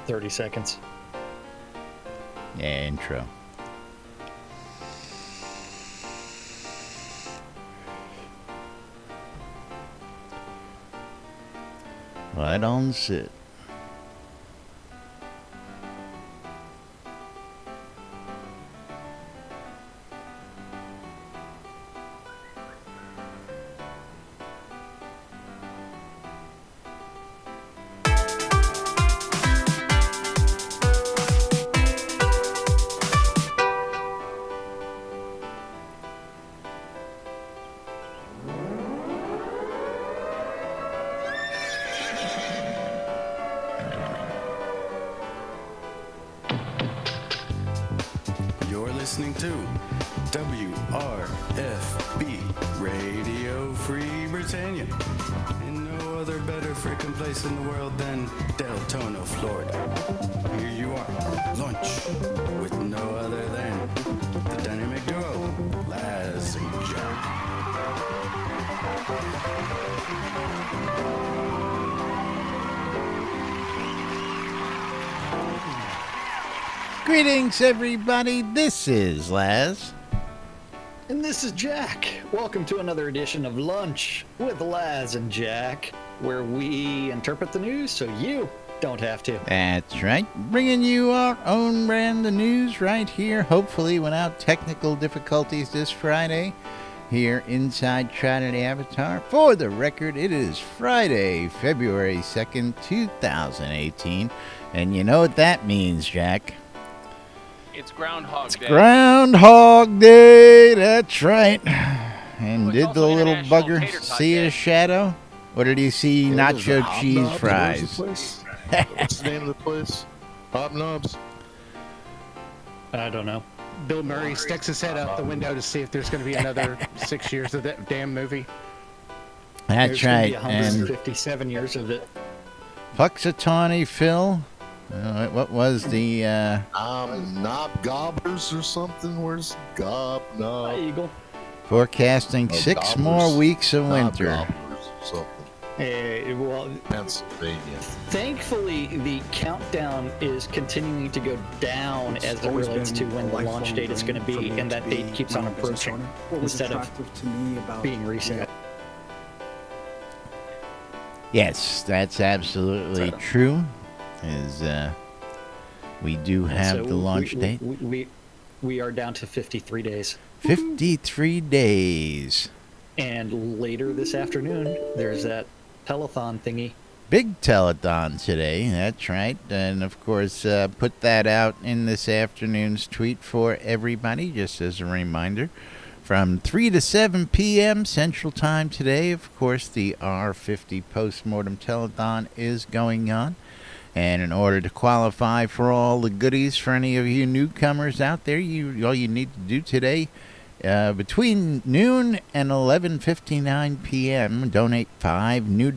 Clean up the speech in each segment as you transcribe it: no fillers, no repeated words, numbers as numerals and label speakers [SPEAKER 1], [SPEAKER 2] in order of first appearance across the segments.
[SPEAKER 1] 30 seconds.
[SPEAKER 2] Yeah, intro. Right on sit.
[SPEAKER 3] Listening to WRFB Radio Free Britannia. In no other better freaking place in the world than Deltona, Florida. Here you are, lunch with no other than the dynamic duo, Laz and Jack.
[SPEAKER 2] Greetings, everybody. This is Laz.
[SPEAKER 1] And this is Jack. Welcome to another edition of Lunch with Laz and Jack, where we interpret the news so you don't have to.
[SPEAKER 2] That's right. Bringing you our own brand of news right here, hopefully without technical difficulties this Friday, here inside Trinity Avatar. For the record, it is Friday, February 2nd, 2018. And you know what that means, Jack?
[SPEAKER 4] It's Groundhog Day.
[SPEAKER 2] Groundhog Day, that's right. And
[SPEAKER 4] Well,
[SPEAKER 2] did the little
[SPEAKER 4] International
[SPEAKER 2] bugger
[SPEAKER 4] Tater Tot
[SPEAKER 2] see
[SPEAKER 4] Day.
[SPEAKER 2] a shadow? Or did he see nacho cheese fries?
[SPEAKER 5] What's the name of the place? Hobnobs.
[SPEAKER 1] I don't know.
[SPEAKER 6] Bill Murray sticks his head out the window to see if there's going to be another 6 years of that damn movie.
[SPEAKER 2] That's
[SPEAKER 1] There's gonna
[SPEAKER 2] right.
[SPEAKER 1] be
[SPEAKER 2] And
[SPEAKER 1] 157 years of it.
[SPEAKER 2] Puxatawny Phil. What was the
[SPEAKER 5] Knob Gobbers or something? Where's Gob?
[SPEAKER 1] Hi,
[SPEAKER 5] Knob?
[SPEAKER 1] Eagle.
[SPEAKER 2] forecasting
[SPEAKER 5] Oh,
[SPEAKER 2] 6
[SPEAKER 5] gobbers.
[SPEAKER 2] more weeks of
[SPEAKER 5] Knob
[SPEAKER 2] winter?
[SPEAKER 5] Gobbers or something.
[SPEAKER 1] Well,
[SPEAKER 5] Pennsylvania.
[SPEAKER 1] thankfully, the countdown is continuing to go down as it relates to when the launch date is going to be, and that date keeps on approaching instead of being recent.
[SPEAKER 2] Yes, that's absolutely true. We do have
[SPEAKER 1] So
[SPEAKER 2] the launch date.
[SPEAKER 1] We are down to 53 days.
[SPEAKER 2] 53 days.
[SPEAKER 1] And later this afternoon, there's that telethon thingy.
[SPEAKER 2] Big telethon today, that's right. And of course, put that out in this afternoon's tweet for everybody, just as a reminder. From 3 to 7 p.m. Central Time today, of course, the R50 Postmortem Telethon is going on. And in order to qualify for all the goodies for any of you newcomers out there, all you need to do today, between noon and 11:59 p.m., donate $5 new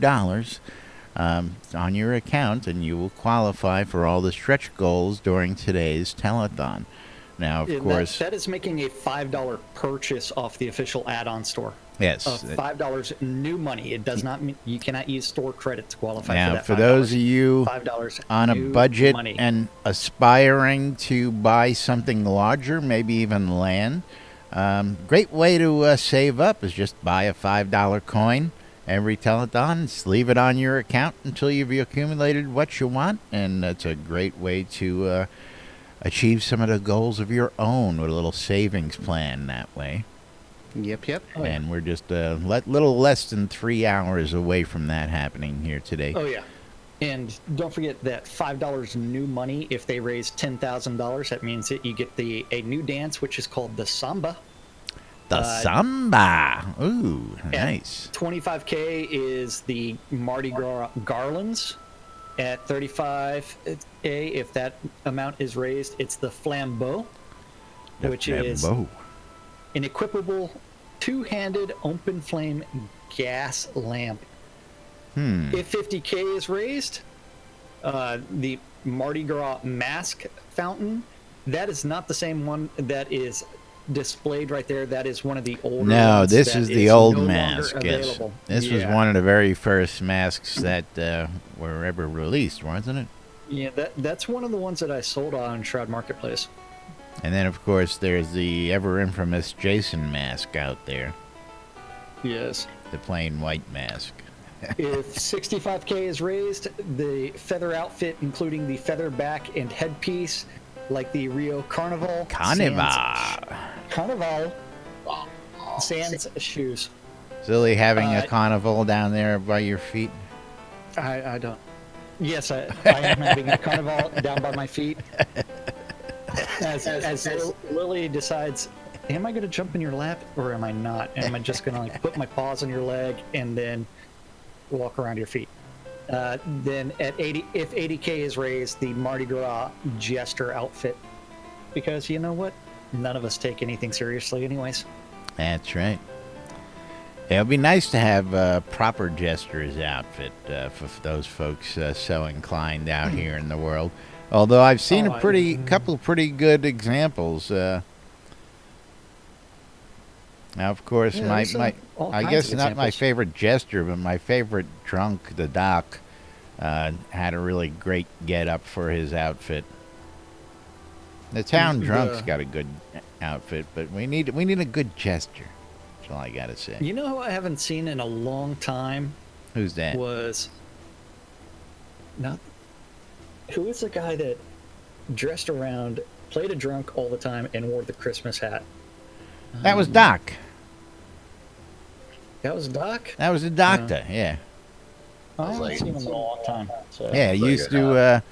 [SPEAKER 2] on your account, and you will qualify for all the stretch goals during today's telethon. Now, of course,
[SPEAKER 1] that is making a $5 purchase off the official add-on store.
[SPEAKER 2] yes.
[SPEAKER 1] $5 new money. It does not mean you cannot use store credit to qualify
[SPEAKER 2] Now,
[SPEAKER 1] for that.
[SPEAKER 2] for those of you
[SPEAKER 1] $5
[SPEAKER 2] on a
[SPEAKER 1] new
[SPEAKER 2] budget
[SPEAKER 1] money.
[SPEAKER 2] and aspiring to buy something larger, maybe even land, great way to save up is just buy a $5 coin every telethon. Just leave it on your account until you've accumulated what you want, and that's a great way to achieve some of the goals of your own with a little savings plan that way.
[SPEAKER 6] Yep.
[SPEAKER 1] Oh, yeah.
[SPEAKER 2] And we're just a little less than 3 hours away from that happening here today.
[SPEAKER 1] Oh, yeah. And don't forget that $5 new money, if they raise $10,000, that means that you get a new dance, which is called the Samba.
[SPEAKER 2] The Samba. Ooh, nice.
[SPEAKER 1] 25K is the Mardi Gras garlands. At 35K, if that amount is raised, it's the Flambeau, which is an equipable two-handed open flame gas lamp. If 50K is raised, the Mardi Gras mask fountain, that is not the same one that is displayed right there. That is one of the older
[SPEAKER 2] No,
[SPEAKER 1] ones
[SPEAKER 2] this
[SPEAKER 1] that
[SPEAKER 2] is the old
[SPEAKER 1] no longer
[SPEAKER 2] mask. Yes,
[SPEAKER 1] available.
[SPEAKER 2] this was
[SPEAKER 1] Yeah.
[SPEAKER 2] one of the very first masks that were ever released, wasn't it?
[SPEAKER 1] Yeah, that's one of the ones that I sold on Shroud Marketplace.
[SPEAKER 2] And then, of course, there's the ever infamous Jason mask out there.
[SPEAKER 1] Yes.
[SPEAKER 2] The plain white mask.
[SPEAKER 1] If 65K is raised, the feather outfit, including the feather back and headpiece, like the Rio Carnival. Carnival. Sans shoes.
[SPEAKER 2] Silly having a carnival down there by your feet.
[SPEAKER 1] I don't. Yes, I am having a carnival down by my feet. As Lily decides, am I going to jump in your lap or am I not? Am I just going to like put my paws on your leg and then walk around your feet? Then at 80, if 80K is raised, the Mardi Gras jester outfit, because you know what? None of us take anything seriously, anyways.
[SPEAKER 2] That's right. It would be nice to have a proper jester's outfit for those folks so inclined out here in the world. Although I've seen couple of pretty good examples. Now, of course, I guess not my favorite jester, but my favorite drunk, the Doc, had a really great get-up for his outfit. The town drunk's got a good outfit, but we need a good jester. That's all I gotta say.
[SPEAKER 1] You know who I haven't seen in a long time?
[SPEAKER 2] Who's that?
[SPEAKER 1] Who was the guy that dressed around, played a drunk all the time, and wore the Christmas hat?
[SPEAKER 2] That was Doc.
[SPEAKER 1] That was Doc?
[SPEAKER 2] That was the doctor, yeah.
[SPEAKER 1] I haven't seen him in a long time. So.
[SPEAKER 2] Yeah, he used to,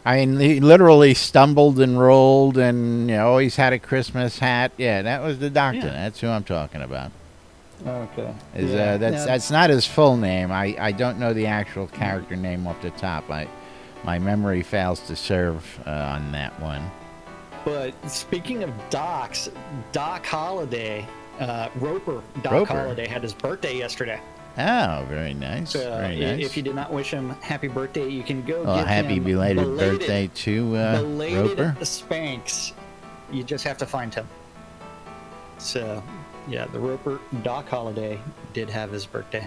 [SPEAKER 2] he literally stumbled and rolled and always had a Christmas hat. Yeah, that was the doctor. Yeah. That's who I'm talking about.
[SPEAKER 1] Okay.
[SPEAKER 2] That's not his full name. I don't know the actual character name off the top. My memory fails to serve on that one.
[SPEAKER 1] But speaking of Docs, Doc Holliday, Roper Holiday had his birthday yesterday.
[SPEAKER 2] Oh, very nice. Very nice.
[SPEAKER 1] If you did not wish him happy birthday, you can go give
[SPEAKER 2] happy
[SPEAKER 1] him
[SPEAKER 2] belated birthday to Roper.
[SPEAKER 1] Spanx. You just have to find him. So, yeah, the Roper Doc Holiday did have his birthday.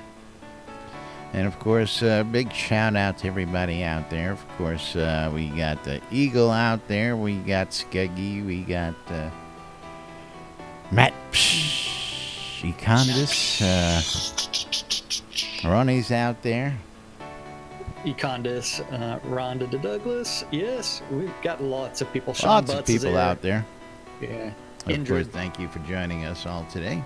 [SPEAKER 2] And, of course, big shout-out to everybody out there. Of course, we got the Eagle out there. We got Skeggy. We got Matt Econdis. Ronnie's out there.
[SPEAKER 1] Econdis, Rhonda de Douglas. Yes, we've got lots of people.
[SPEAKER 2] Lots of people out there.
[SPEAKER 1] Yeah.
[SPEAKER 2] Of course, thank you for joining us all today,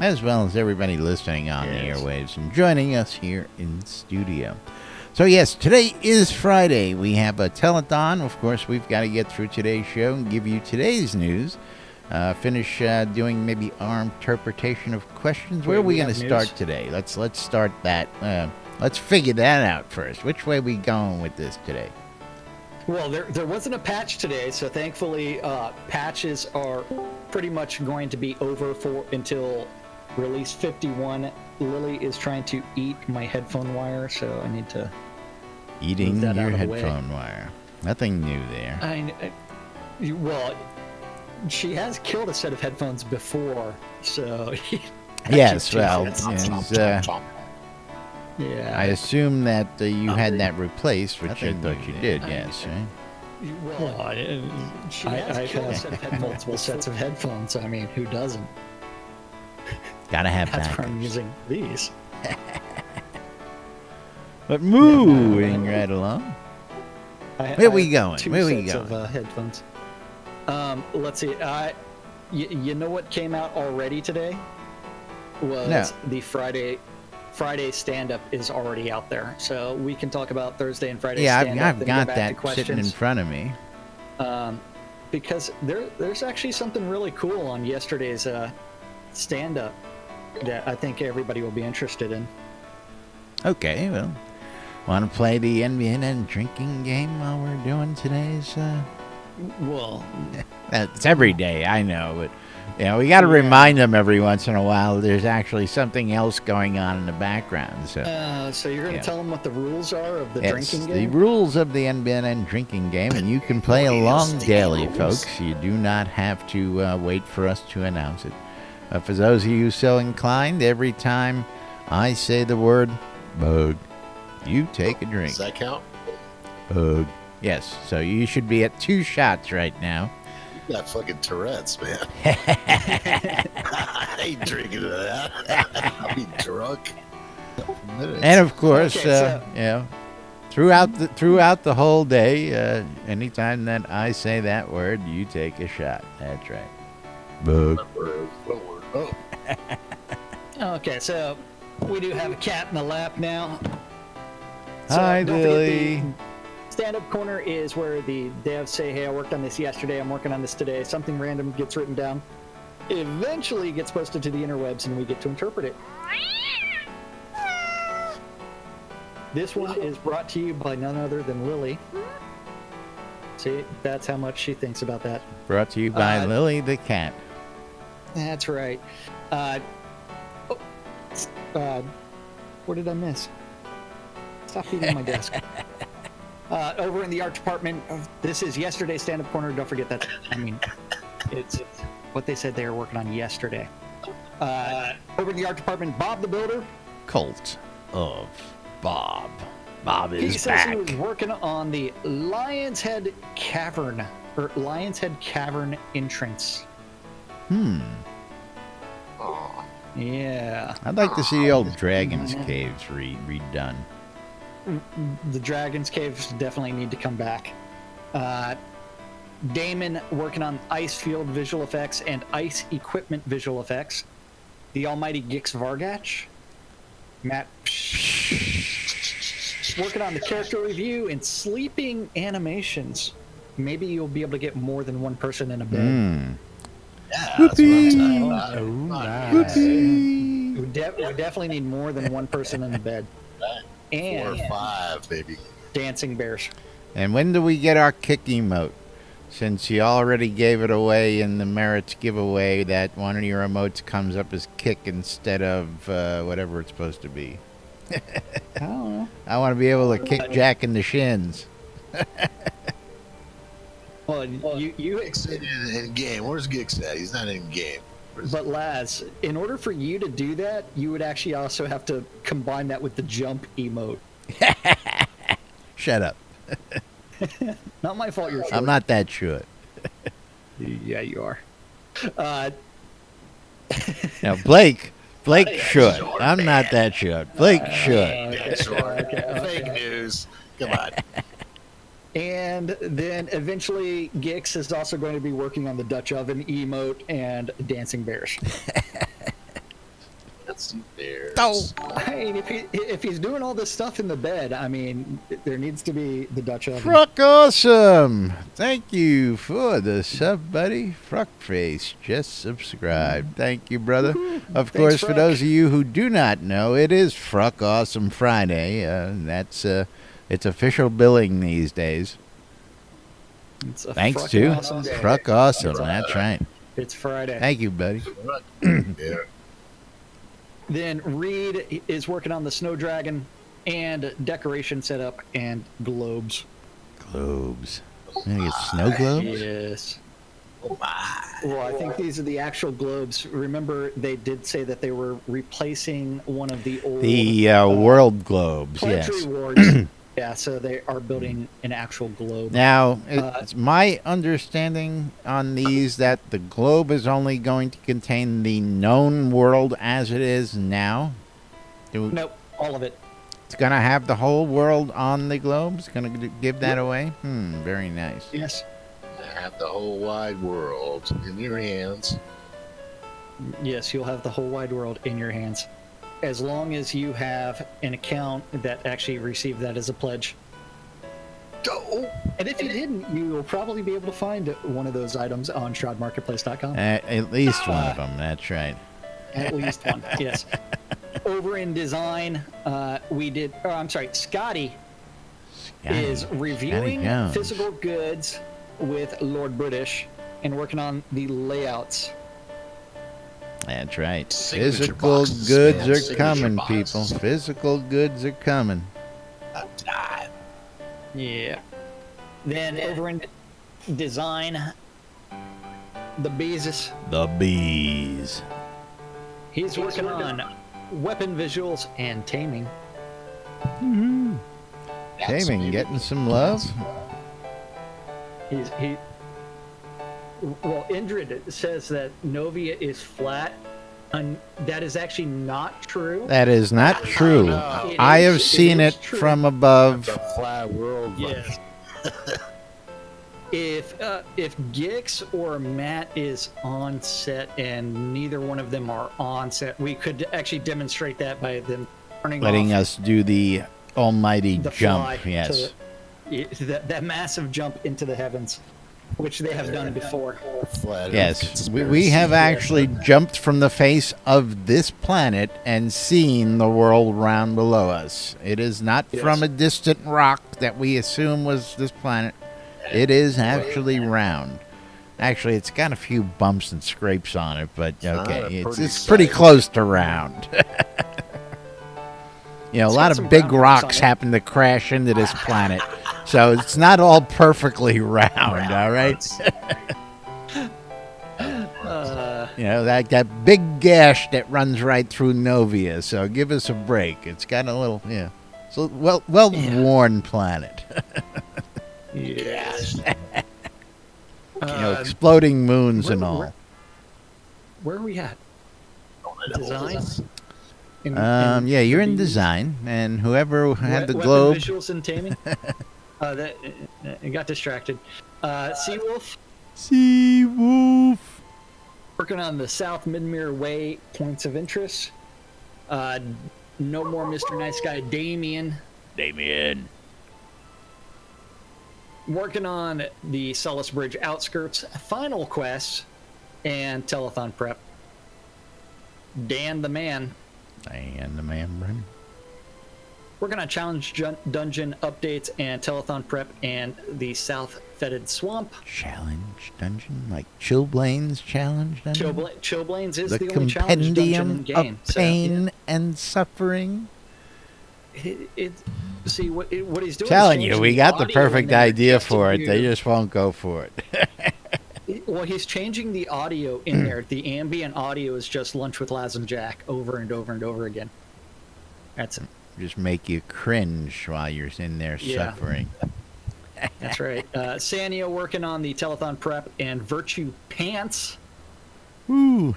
[SPEAKER 2] as well as everybody listening on the airwaves and joining us here in studio. So, yes, today is Friday. We have a telethon. Of course, we've got to get through today's show and give you today's news. Finish doing maybe our interpretation of questions. Where are we going to start today? Let's start that. Let's figure that out first. Which way are we going with this today?
[SPEAKER 1] Well, there wasn't a patch today, so thankfully patches are pretty much going to be over until release 51. Lily is trying to eat my headphone wire, so I need to
[SPEAKER 2] eating your headphone wire. Nothing new there.
[SPEAKER 1] Well, she has killed a set of headphones before, so
[SPEAKER 2] yes. Well,
[SPEAKER 1] yeah.
[SPEAKER 2] I assume that you had that replaced, which I thought you did. Yes, right?
[SPEAKER 1] Well, I've had multiple sets of headphones. I mean, who doesn't?
[SPEAKER 2] Gotta have that.
[SPEAKER 1] That's why I'm using these.
[SPEAKER 2] But moving right along. Where we going?
[SPEAKER 1] Where we going? Of headphones. Let's see. You know what came out already today? Was the Friday stand-up is already out there, so we can talk about Thursday and Friday stand-up.
[SPEAKER 2] Yeah, I've got that sitting in front of me.
[SPEAKER 1] Because there's actually something really cool on yesterday's stand-up that I think everybody will be interested in.
[SPEAKER 2] Okay, well, want to play the NBNN drinking game while we're doing today's?
[SPEAKER 1] Well,
[SPEAKER 2] it's every day, I know, but we got to remind them every once in a while there's actually something else going on in the background. So
[SPEAKER 1] you're going to tell them what the rules are of the drinking game?
[SPEAKER 2] The rules of the NBNN drinking game, and you can play along daily, folks. You do not have to wait for us to announce it. For those of you so inclined, every time I say the word bug, you take a drink.
[SPEAKER 5] Does that count?
[SPEAKER 2] Bug. Yes, so you should be at 2 shots right now.
[SPEAKER 5] You got fucking Tourette's, man. I ain't drinking to that. I'll be drunk.
[SPEAKER 2] And of course,
[SPEAKER 1] Okay,
[SPEAKER 2] throughout the whole day, anytime that I say that word, you take a shot. That's right. But
[SPEAKER 5] Oh,
[SPEAKER 1] Okay, so we do have a cat in the lap now. So
[SPEAKER 2] hi,
[SPEAKER 1] don't forget
[SPEAKER 2] Lily.
[SPEAKER 1] the stand-up corner is where the devs say, hey, I worked on this yesterday, I'm working on this today. Something random gets written down. Eventually gets posted to the interwebs and we get to interpret it. This one is brought to you by none other than Lily. See, that's how much she thinks about that.
[SPEAKER 2] Brought to you by Lily the cat.
[SPEAKER 1] That's right. What did I miss? Stop beating my desk. Over in the art department, this is yesterday's stand-up corner. Don't forget that. I mean, it's what they said they were working on yesterday. Over in the art department, Bob the Builder.
[SPEAKER 2] Cult of Bob. Bob
[SPEAKER 1] He
[SPEAKER 2] is
[SPEAKER 1] says he
[SPEAKER 2] back.
[SPEAKER 1] was working on the Lion's Head Cavern, or Lion's Head Cavern entrance. Yeah.
[SPEAKER 2] I'd like to see the old Dragon's Caves redone.
[SPEAKER 1] The Dragon's Caves definitely need to come back. Damon working on ice field visual effects and ice equipment visual effects. The almighty Gix Vargach. Matt working on the character review and sleeping animations. Maybe you'll be able to get more than one person in a bed.
[SPEAKER 5] yeah, that's what I'm talking about.
[SPEAKER 1] We definitely need more than one person in the bed.
[SPEAKER 5] 4
[SPEAKER 1] And
[SPEAKER 5] or 5, baby.
[SPEAKER 1] dancing bears.
[SPEAKER 2] And when do we get our kick emote? Since you already gave it away in the merits giveaway that one of your emotes comes up as kick instead of whatever it's supposed to be.
[SPEAKER 1] I don't know.
[SPEAKER 2] I want to be able to kick Jack in the shins.
[SPEAKER 1] Well, you
[SPEAKER 5] Gix in game. Where's Gix at? He's not in game.
[SPEAKER 1] but Laz, in order for you to do that, you would actually also have to combine that with the jump emote.
[SPEAKER 2] Shut up.
[SPEAKER 1] Not my fault. You're short.
[SPEAKER 2] I'm not that short.
[SPEAKER 1] Yeah, you are.
[SPEAKER 2] Now, Blake short. I'm not that short. Blake short.
[SPEAKER 5] Yeah, sure. Fake news. Come on.
[SPEAKER 1] And then eventually, Gix is also going to be working on the Dutch oven emote and dancing bears.
[SPEAKER 5] That's there.
[SPEAKER 2] Oh.
[SPEAKER 1] I mean, if he's doing all this stuff in the bed, I mean, there needs to be the Dutch oven.
[SPEAKER 2] Fruck awesome. Thank you for the sub, buddy. Fruckface just subscribed. Thank you, brother. Of course, for
[SPEAKER 1] Fruck.
[SPEAKER 2] those of you who do not know, it is Fruck Awesome Friday. That's it's official billing these days.
[SPEAKER 1] It's a
[SPEAKER 2] Thanks
[SPEAKER 1] frickin'
[SPEAKER 2] to
[SPEAKER 1] awesome day.
[SPEAKER 2] Fruck Awesome. That's right.
[SPEAKER 1] It's Friday.
[SPEAKER 2] Thank you, buddy.
[SPEAKER 5] Yeah.
[SPEAKER 1] Then Reed is working on the Snow Dragon and decoration setup and globes.
[SPEAKER 2] Globes. You gonna get snow globes?
[SPEAKER 1] Yes. Well, I think these are the actual globes. Remember, they did say that they were replacing one of the old
[SPEAKER 2] The world globes,
[SPEAKER 1] pledge
[SPEAKER 2] yes.
[SPEAKER 1] rewards. Yeah, so they are building an actual globe.
[SPEAKER 2] Now, it's my understanding on these that the globe is only going to contain the known world as it is now.
[SPEAKER 1] Nope, all of it.
[SPEAKER 2] It's going to have the whole world on the globe. It's going to give that away. Very nice.
[SPEAKER 1] Yes.
[SPEAKER 5] Have the whole wide world in your hands.
[SPEAKER 1] Yes, you'll have the whole wide world in your hands. As long as you have an account that actually received that as a pledge.
[SPEAKER 5] Oh,
[SPEAKER 1] And if you didn't, you will probably be able to find one of those items on shroudmarketplace.com.
[SPEAKER 2] At least one of them. That's right.
[SPEAKER 1] At least one, yes. Over in design, Scotty is reviewing
[SPEAKER 2] Jones.
[SPEAKER 1] physical goods with Lord British and working on the layouts.
[SPEAKER 2] That's right.
[SPEAKER 5] Signature
[SPEAKER 2] Physical
[SPEAKER 5] boxes,
[SPEAKER 2] goods
[SPEAKER 5] man.
[SPEAKER 2] are
[SPEAKER 5] Signature
[SPEAKER 2] coming,
[SPEAKER 5] boxes.
[SPEAKER 2] people. Physical goods are coming.
[SPEAKER 5] time.
[SPEAKER 1] Yeah. Then over in design, the Beezus,
[SPEAKER 2] The bees.
[SPEAKER 1] he's working on weapon visuals and taming.
[SPEAKER 2] Taming, getting some love.
[SPEAKER 1] Well, Indrid says that Novia is flat, and that is actually not true.
[SPEAKER 2] That is not true.
[SPEAKER 5] no.
[SPEAKER 2] I have
[SPEAKER 1] It
[SPEAKER 2] seen
[SPEAKER 1] is
[SPEAKER 2] it
[SPEAKER 1] true.
[SPEAKER 2] from above.
[SPEAKER 5] The flat world.
[SPEAKER 1] Yes. If Gix or Matt is on set and neither one of them are on set, we could actually demonstrate that by them
[SPEAKER 2] Letting
[SPEAKER 1] off
[SPEAKER 2] us do the almighty
[SPEAKER 1] the
[SPEAKER 2] jump.
[SPEAKER 1] fly
[SPEAKER 2] Yes.
[SPEAKER 1] that massive jump into the heavens, which they have done before.
[SPEAKER 5] Flat
[SPEAKER 2] Yes, we have actually jumped from the face of this planet and seen the world round below us. It is not from a distant rock that we assume was this planet. It is actually round. Actually, it's got a few bumps and scrapes on it, but okay, it's pretty close to round. You know, a lot of big rocks happen to crash into this planet, so it's not all perfectly round, all right? You know, that big gash that runs right through Novia, so give us a break. It's got a little, it's a well-worn planet.
[SPEAKER 1] Yes.
[SPEAKER 2] You know, exploding moons and all.
[SPEAKER 1] Where are we at? Design?
[SPEAKER 2] Yeah, you're in design, and whoever had the
[SPEAKER 1] Weapon
[SPEAKER 2] globe.
[SPEAKER 1] Visuals and taming. That I got distracted. Seawolf.
[SPEAKER 2] Seawolf.
[SPEAKER 1] Working on the South Midmere Way points of interest. No more Mr. Nice Guy Damien. Working on the Sullis Bridge outskirts, Final Quest, and Telethon Prep. Dan the Man.
[SPEAKER 2] And the man, Brennan.
[SPEAKER 1] Working on Challenge Dungeon updates and Telethon Prep and the South Fetid Swamp.
[SPEAKER 2] Challenge dungeon? Like Chillblains challenge dungeon?
[SPEAKER 1] Chillblains is
[SPEAKER 2] the
[SPEAKER 1] the only challenge dungeon in
[SPEAKER 2] compendium
[SPEAKER 1] game.
[SPEAKER 2] of pain and suffering?
[SPEAKER 1] See, what he's doing.
[SPEAKER 2] Telling
[SPEAKER 1] is
[SPEAKER 2] you,
[SPEAKER 1] changing
[SPEAKER 2] we got the
[SPEAKER 1] audio
[SPEAKER 2] perfect
[SPEAKER 1] in there
[SPEAKER 2] idea
[SPEAKER 1] just
[SPEAKER 2] for
[SPEAKER 1] to
[SPEAKER 2] it. They
[SPEAKER 1] do-
[SPEAKER 2] just won't go for it.
[SPEAKER 1] Well, he's changing the audio in there. The ambient audio is just Lunch with Laz and Jack over and over and over again. That's it.
[SPEAKER 2] Just make you cringe while you're in there suffering.
[SPEAKER 1] That's right. Sanio working on the Telethon Prep and Virtue Pants.
[SPEAKER 2] Ooh.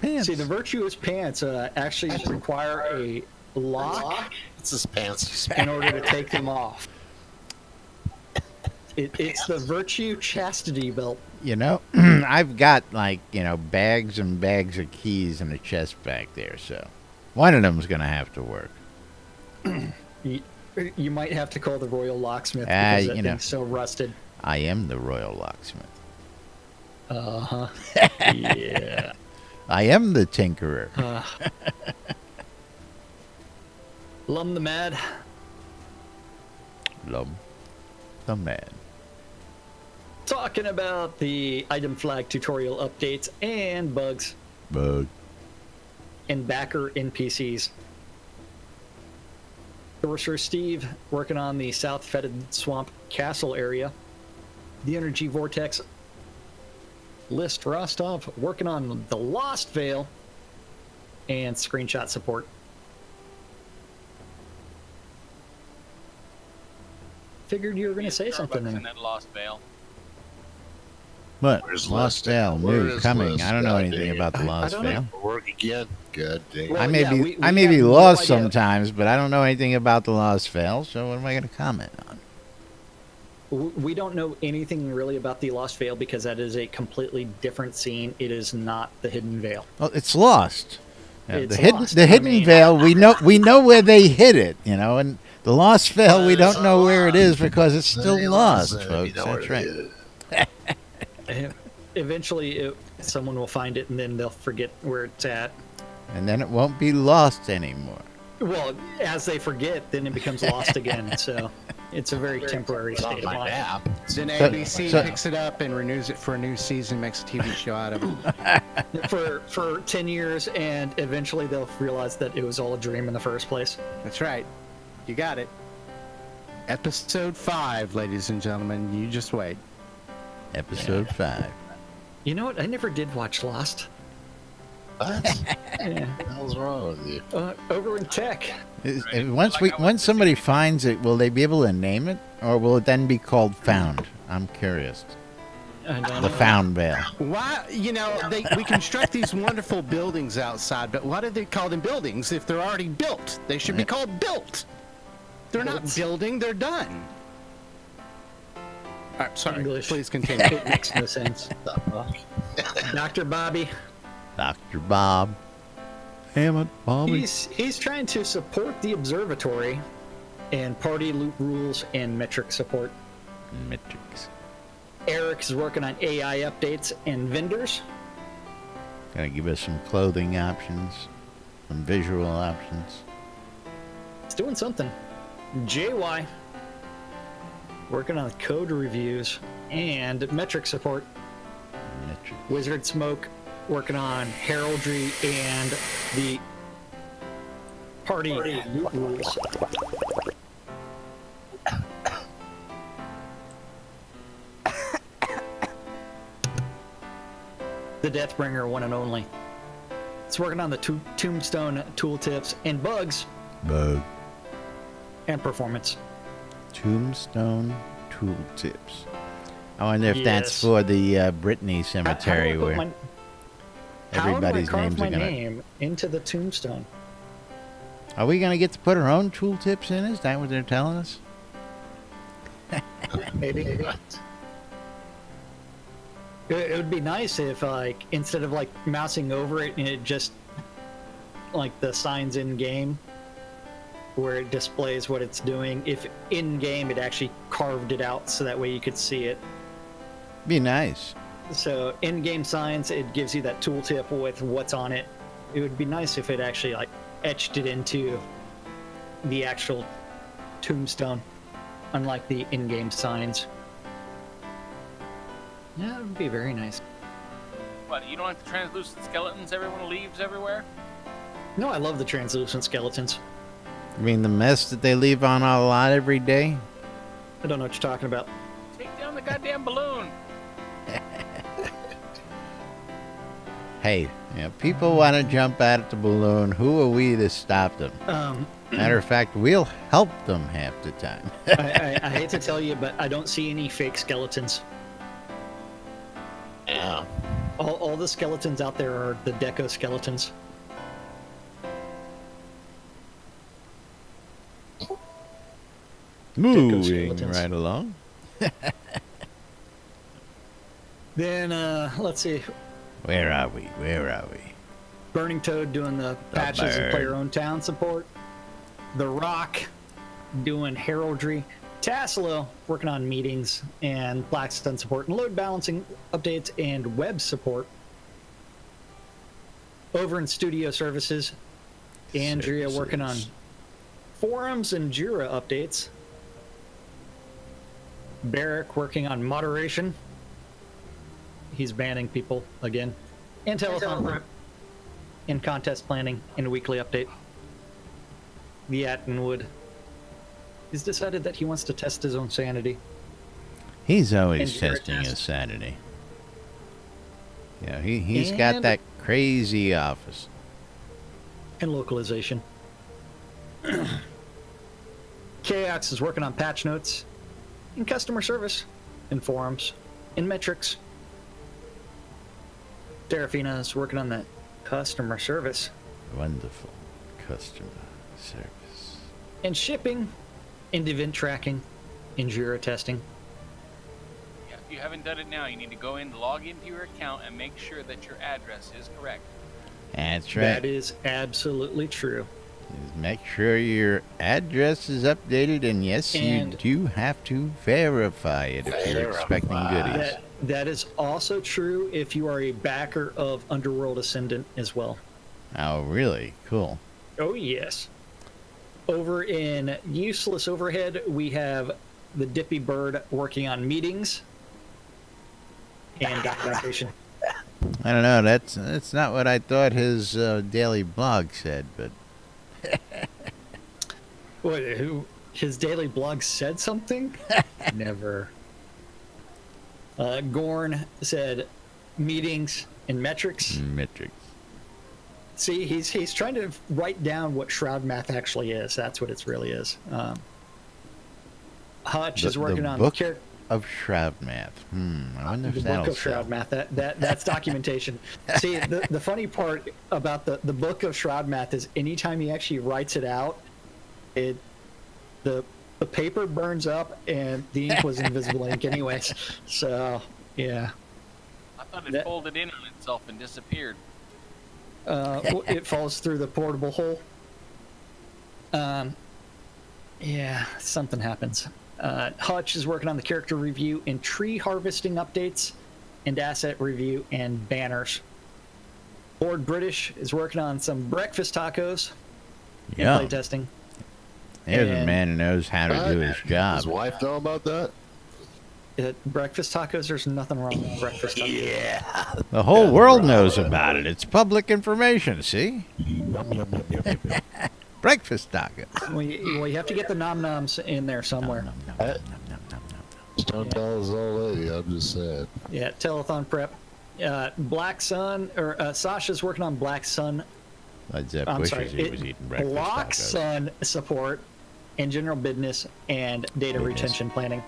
[SPEAKER 2] Pants.
[SPEAKER 1] See, the Virtuous Pants actually require a lock
[SPEAKER 5] It's his pants.
[SPEAKER 1] in order to take them off. It's the Virtue Chastity Belt.
[SPEAKER 2] You know, I've got, like, bags and bags of keys in a chest back there, so one of them's going to have to work.
[SPEAKER 1] You might have to call the Royal Locksmith because that thing's so rusted.
[SPEAKER 2] I am the Royal Locksmith.
[SPEAKER 1] Uh-huh. Yeah.
[SPEAKER 2] I am the Tinkerer.
[SPEAKER 1] Lum the Mad.
[SPEAKER 2] Lum the man.
[SPEAKER 1] Talking about the item flag tutorial updates and bugs
[SPEAKER 2] Bug.
[SPEAKER 1] and backer NPCs. Sorcerer Steve working on the South Fetid Swamp Castle area. The Energy Vortex. List Rostov working on the Lost Veil and screenshot support. Figured you were going to say something
[SPEAKER 4] Starbucks
[SPEAKER 1] there.
[SPEAKER 4] in that Lost Veil.
[SPEAKER 2] What?
[SPEAKER 5] Where's
[SPEAKER 2] Lost
[SPEAKER 5] List?
[SPEAKER 2] Veil,
[SPEAKER 5] Where
[SPEAKER 2] new,
[SPEAKER 5] is
[SPEAKER 2] coming.
[SPEAKER 5] List?
[SPEAKER 2] I don't know
[SPEAKER 5] God
[SPEAKER 2] anything
[SPEAKER 5] dang
[SPEAKER 2] about the
[SPEAKER 5] it.
[SPEAKER 2] Lost
[SPEAKER 1] don't know.
[SPEAKER 2] Veil.
[SPEAKER 5] Work again. God dang.
[SPEAKER 1] Well,
[SPEAKER 2] I may
[SPEAKER 1] yeah,
[SPEAKER 2] be
[SPEAKER 1] we
[SPEAKER 2] I may be
[SPEAKER 1] have no
[SPEAKER 2] lost
[SPEAKER 1] idea.
[SPEAKER 2] sometimes, but I don't know anything about the Lost Veil, so what am I going to comment on?
[SPEAKER 1] We don't know anything really about the Lost Veil because that is a completely different scene. It is not the Hidden Veil.
[SPEAKER 2] Well, it's lost.
[SPEAKER 1] It's
[SPEAKER 2] the
[SPEAKER 1] lost.
[SPEAKER 2] hidden
[SPEAKER 1] I mean-
[SPEAKER 2] veil, we know where they hid it, and the Lost Veil, we don't know where it is because it's still lost, folks. That's right.
[SPEAKER 1] Eventually, someone will find it and then they'll forget where it's at.
[SPEAKER 2] And then it won't be lost anymore.
[SPEAKER 1] Well, as they forget, then it becomes lost again. So it's a very temporary
[SPEAKER 5] It's on
[SPEAKER 1] state of
[SPEAKER 5] my
[SPEAKER 1] mind.
[SPEAKER 5] map.
[SPEAKER 6] Then
[SPEAKER 2] So-
[SPEAKER 6] ABC
[SPEAKER 2] so-
[SPEAKER 6] picks it up and renews it for a new season, makes a TV show out of it.
[SPEAKER 1] For 10 years, and eventually they'll realize that it was all a dream in the first place.
[SPEAKER 6] That's right. You got it. Episode 5, ladies and gentlemen. You just wait.
[SPEAKER 2] Episode 5.
[SPEAKER 1] You know what? I never did watch Lost.
[SPEAKER 5] What?
[SPEAKER 1] Yeah.
[SPEAKER 5] What the hell's wrong with you?
[SPEAKER 1] Over in tech.
[SPEAKER 2] Once somebody finds it, will they be able to name it, or will it then be called found? I'm curious.
[SPEAKER 1] I don't
[SPEAKER 2] The
[SPEAKER 1] know.
[SPEAKER 2] found veil.
[SPEAKER 6] Why, we construct these wonderful buildings outside, but why do they call them buildings if they're already built? They should be called built. They're not building, they're done. All right, sorry,
[SPEAKER 1] English.
[SPEAKER 6] please continue.
[SPEAKER 1] It makes no sense. Dr. Bobby.
[SPEAKER 2] Dr. Bob. Hammond, Bobby.
[SPEAKER 1] He's trying to support the observatory and party loop rules and metric support.
[SPEAKER 2] Metrics.
[SPEAKER 1] Eric's working on AI updates and vendors.
[SPEAKER 2] Gotta give us some clothing options, some visual options.
[SPEAKER 1] It's doing something. JY working on code reviews and metric support.
[SPEAKER 2] Metrics.
[SPEAKER 1] Wizard Smoke working on heraldry and the party loot rules. The Deathbringer, one and only. It's working on the tombstone tooltips and bugs
[SPEAKER 2] Bug.
[SPEAKER 1] and performance.
[SPEAKER 2] Tombstone tooltips. I wonder if that's
[SPEAKER 1] Yes.
[SPEAKER 2] for the Brittany Cemetery where everybody's
[SPEAKER 1] how do I
[SPEAKER 2] names
[SPEAKER 1] carve
[SPEAKER 2] are
[SPEAKER 1] my
[SPEAKER 2] gonna.
[SPEAKER 1] name into the tombstone?
[SPEAKER 2] Are we gonna get to put our own tooltips in? Is that what they're telling us?
[SPEAKER 1] Maybe. It would be nice if, like, instead of like mousing over it, and it just like the signs in game where it displays what it's doing. If in game it actually carved it out so that way you could see it.
[SPEAKER 2] Be nice.
[SPEAKER 1] So in game signs, it gives you that tooltip with what's on it. It would be nice if it actually like etched it into the actual tombstone, unlike the in-game signs. Yeah, it would be very nice.
[SPEAKER 4] What, you don't like the translucent skeletons everyone leaves everywhere?
[SPEAKER 1] No, I love the translucent skeletons.
[SPEAKER 2] I mean, the mess that they leave on our lot every day.
[SPEAKER 1] I don't know what you're talking about.
[SPEAKER 4] Take down the goddamn balloon.
[SPEAKER 2] Hey, people want to jump out at the balloon. Who are we to stop them? Matter of fact, we'll help them half the time.
[SPEAKER 1] I hate to tell you, but I don't see any fake skeletons.
[SPEAKER 5] Yeah.
[SPEAKER 1] All the skeletons out there are the deco skeletons.
[SPEAKER 2] Moving
[SPEAKER 1] skeletons.
[SPEAKER 2] right along.
[SPEAKER 1] Then, let's see.
[SPEAKER 2] Where are we?
[SPEAKER 1] Burning Toad doing the patches and player own town support. The Rock doing heraldry. Tassilo working on meetings and Blackstone support and load balancing updates and web support. Over in studio services, Andrea working on forums and Jira updates. Barrick working on moderation. He's banning people again. And telethon prep. And contest planning and a weekly update. The Attenwood. He's decided that he wants to test his own sanity.
[SPEAKER 2] He's always
[SPEAKER 1] And
[SPEAKER 2] testing
[SPEAKER 1] Jira
[SPEAKER 2] his sanity. Yeah, he's got
[SPEAKER 1] And-
[SPEAKER 2] that crazy office.
[SPEAKER 1] And localization. Chaos is working on patch notes, in customer service, in forums, in metrics. Serafina is working on the customer service,
[SPEAKER 2] Wonderful customer service.
[SPEAKER 1] and shipping, and event tracking, and Jira testing.
[SPEAKER 4] Yeah, if you haven't done it now, you need to go in, log into your account, and make sure that your address is correct.
[SPEAKER 2] That's right.
[SPEAKER 1] That is absolutely true.
[SPEAKER 2] Just make sure your address is updated, and yes,
[SPEAKER 1] And-
[SPEAKER 2] you do have to verify it if you're expecting goodies.
[SPEAKER 1] That is also true if you are a backer of Underworld Ascendant as well.
[SPEAKER 2] Oh, really? Cool.
[SPEAKER 1] Oh, yes. Over in Useless Overhead, we have the Dippy Bird working on meetings and documentation.
[SPEAKER 2] I don't know. That's not what I thought his daily blog said, but
[SPEAKER 1] What, his daily blog said something? Never. Gorn said meetings and metrics.
[SPEAKER 2] metrics.
[SPEAKER 1] See, he's trying to write down what Shroud math actually is. That's what it really is. Hutch is working on
[SPEAKER 2] book of Shroud math. I wonder if
[SPEAKER 1] the
[SPEAKER 2] that'll
[SPEAKER 1] book of
[SPEAKER 2] sell.
[SPEAKER 1] Shroud math. That's documentation. See, the funny part about the book of Shroud math is anytime he actually writes it out, the paper burns up and the ink was invisible ink anyways. So yeah.
[SPEAKER 4] I thought it folded in on itself and disappeared.
[SPEAKER 1] It falls through the portable hole. Yeah, something happens. Hutch is working on the character review and tree harvesting updates and asset review and banners. Lord British is working on some breakfast tacos
[SPEAKER 2] Yeah.
[SPEAKER 1] and playtesting.
[SPEAKER 2] There's a man who knows how to do his job.
[SPEAKER 5] His wife know about that?
[SPEAKER 1] Breakfast tacos, there's nothing wrong with breakfast tacos.
[SPEAKER 5] Yeah.
[SPEAKER 2] The whole world knows about it. It's public information, see?
[SPEAKER 5] Yum, yum, yum, yum, yum, yum.
[SPEAKER 2] Breakfast tacos.
[SPEAKER 1] Well, you have to get the nom-noms in there somewhere.
[SPEAKER 5] Just don't tell his old lady, I'm just saying.
[SPEAKER 1] Yeah, telethon prep. Black Sun, or Sasha's working on Black Sun.
[SPEAKER 2] Led Zepp
[SPEAKER 1] I'm
[SPEAKER 2] wishes
[SPEAKER 1] sorry,
[SPEAKER 2] he was eating breakfast
[SPEAKER 1] Black
[SPEAKER 2] tacos.
[SPEAKER 1] Sun support and general business and data retention planning.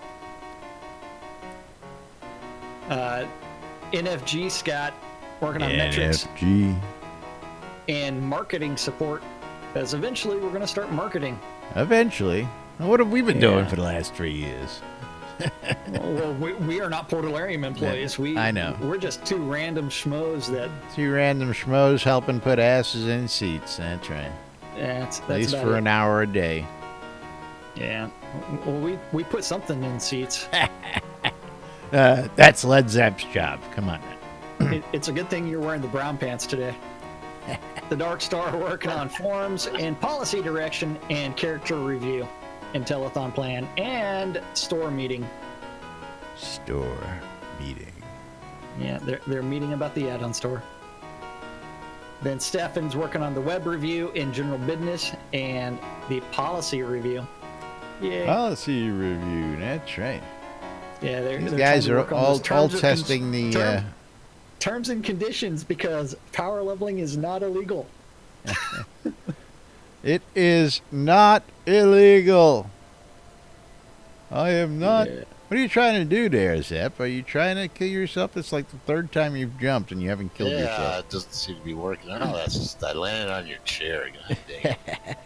[SPEAKER 1] NFG Scott working on metrics
[SPEAKER 2] NFG.
[SPEAKER 1] and marketing support, because eventually we're going to start marketing.
[SPEAKER 2] Eventually. Now, what have we been doing
[SPEAKER 1] Yeah.
[SPEAKER 2] for the last 3 years?
[SPEAKER 1] Well, we are not Portalarium employees.
[SPEAKER 2] I know.
[SPEAKER 1] We're just two random schmoes that.
[SPEAKER 2] Two random schmoes helping put asses in seats. That's right.
[SPEAKER 1] That's
[SPEAKER 2] At least
[SPEAKER 1] about
[SPEAKER 2] for
[SPEAKER 1] it.
[SPEAKER 2] an hour a day.
[SPEAKER 1] Yeah. Well, we put something in seats.
[SPEAKER 2] That's Led Zepp's job. Come on now.
[SPEAKER 1] It's a good thing you're wearing the brown pants today. The Dark Star working on forms and policy direction and character review and telethon plan and store meeting.
[SPEAKER 2] Store meeting.
[SPEAKER 1] Yeah, they're meeting about the add-on store. Then Stefan's working on the web review and general business and the policy review. Yeah,
[SPEAKER 2] Policy review. That's right.
[SPEAKER 1] yeah.
[SPEAKER 2] These
[SPEAKER 1] They're
[SPEAKER 2] guys
[SPEAKER 1] trying to
[SPEAKER 2] are
[SPEAKER 1] work on
[SPEAKER 2] all
[SPEAKER 1] those terms of
[SPEAKER 2] testing the.
[SPEAKER 1] terms and conditions, because power leveling is not illegal.
[SPEAKER 2] It is not illegal. I am not.
[SPEAKER 1] Yeah.
[SPEAKER 2] What are you trying to do there, Zepp? Are you trying to kill yourself? It's like the third time you've jumped and you haven't killed
[SPEAKER 5] Yeah,
[SPEAKER 2] yourself.
[SPEAKER 5] it doesn't seem to be working out. That's just, I landed on your chair, god dang it.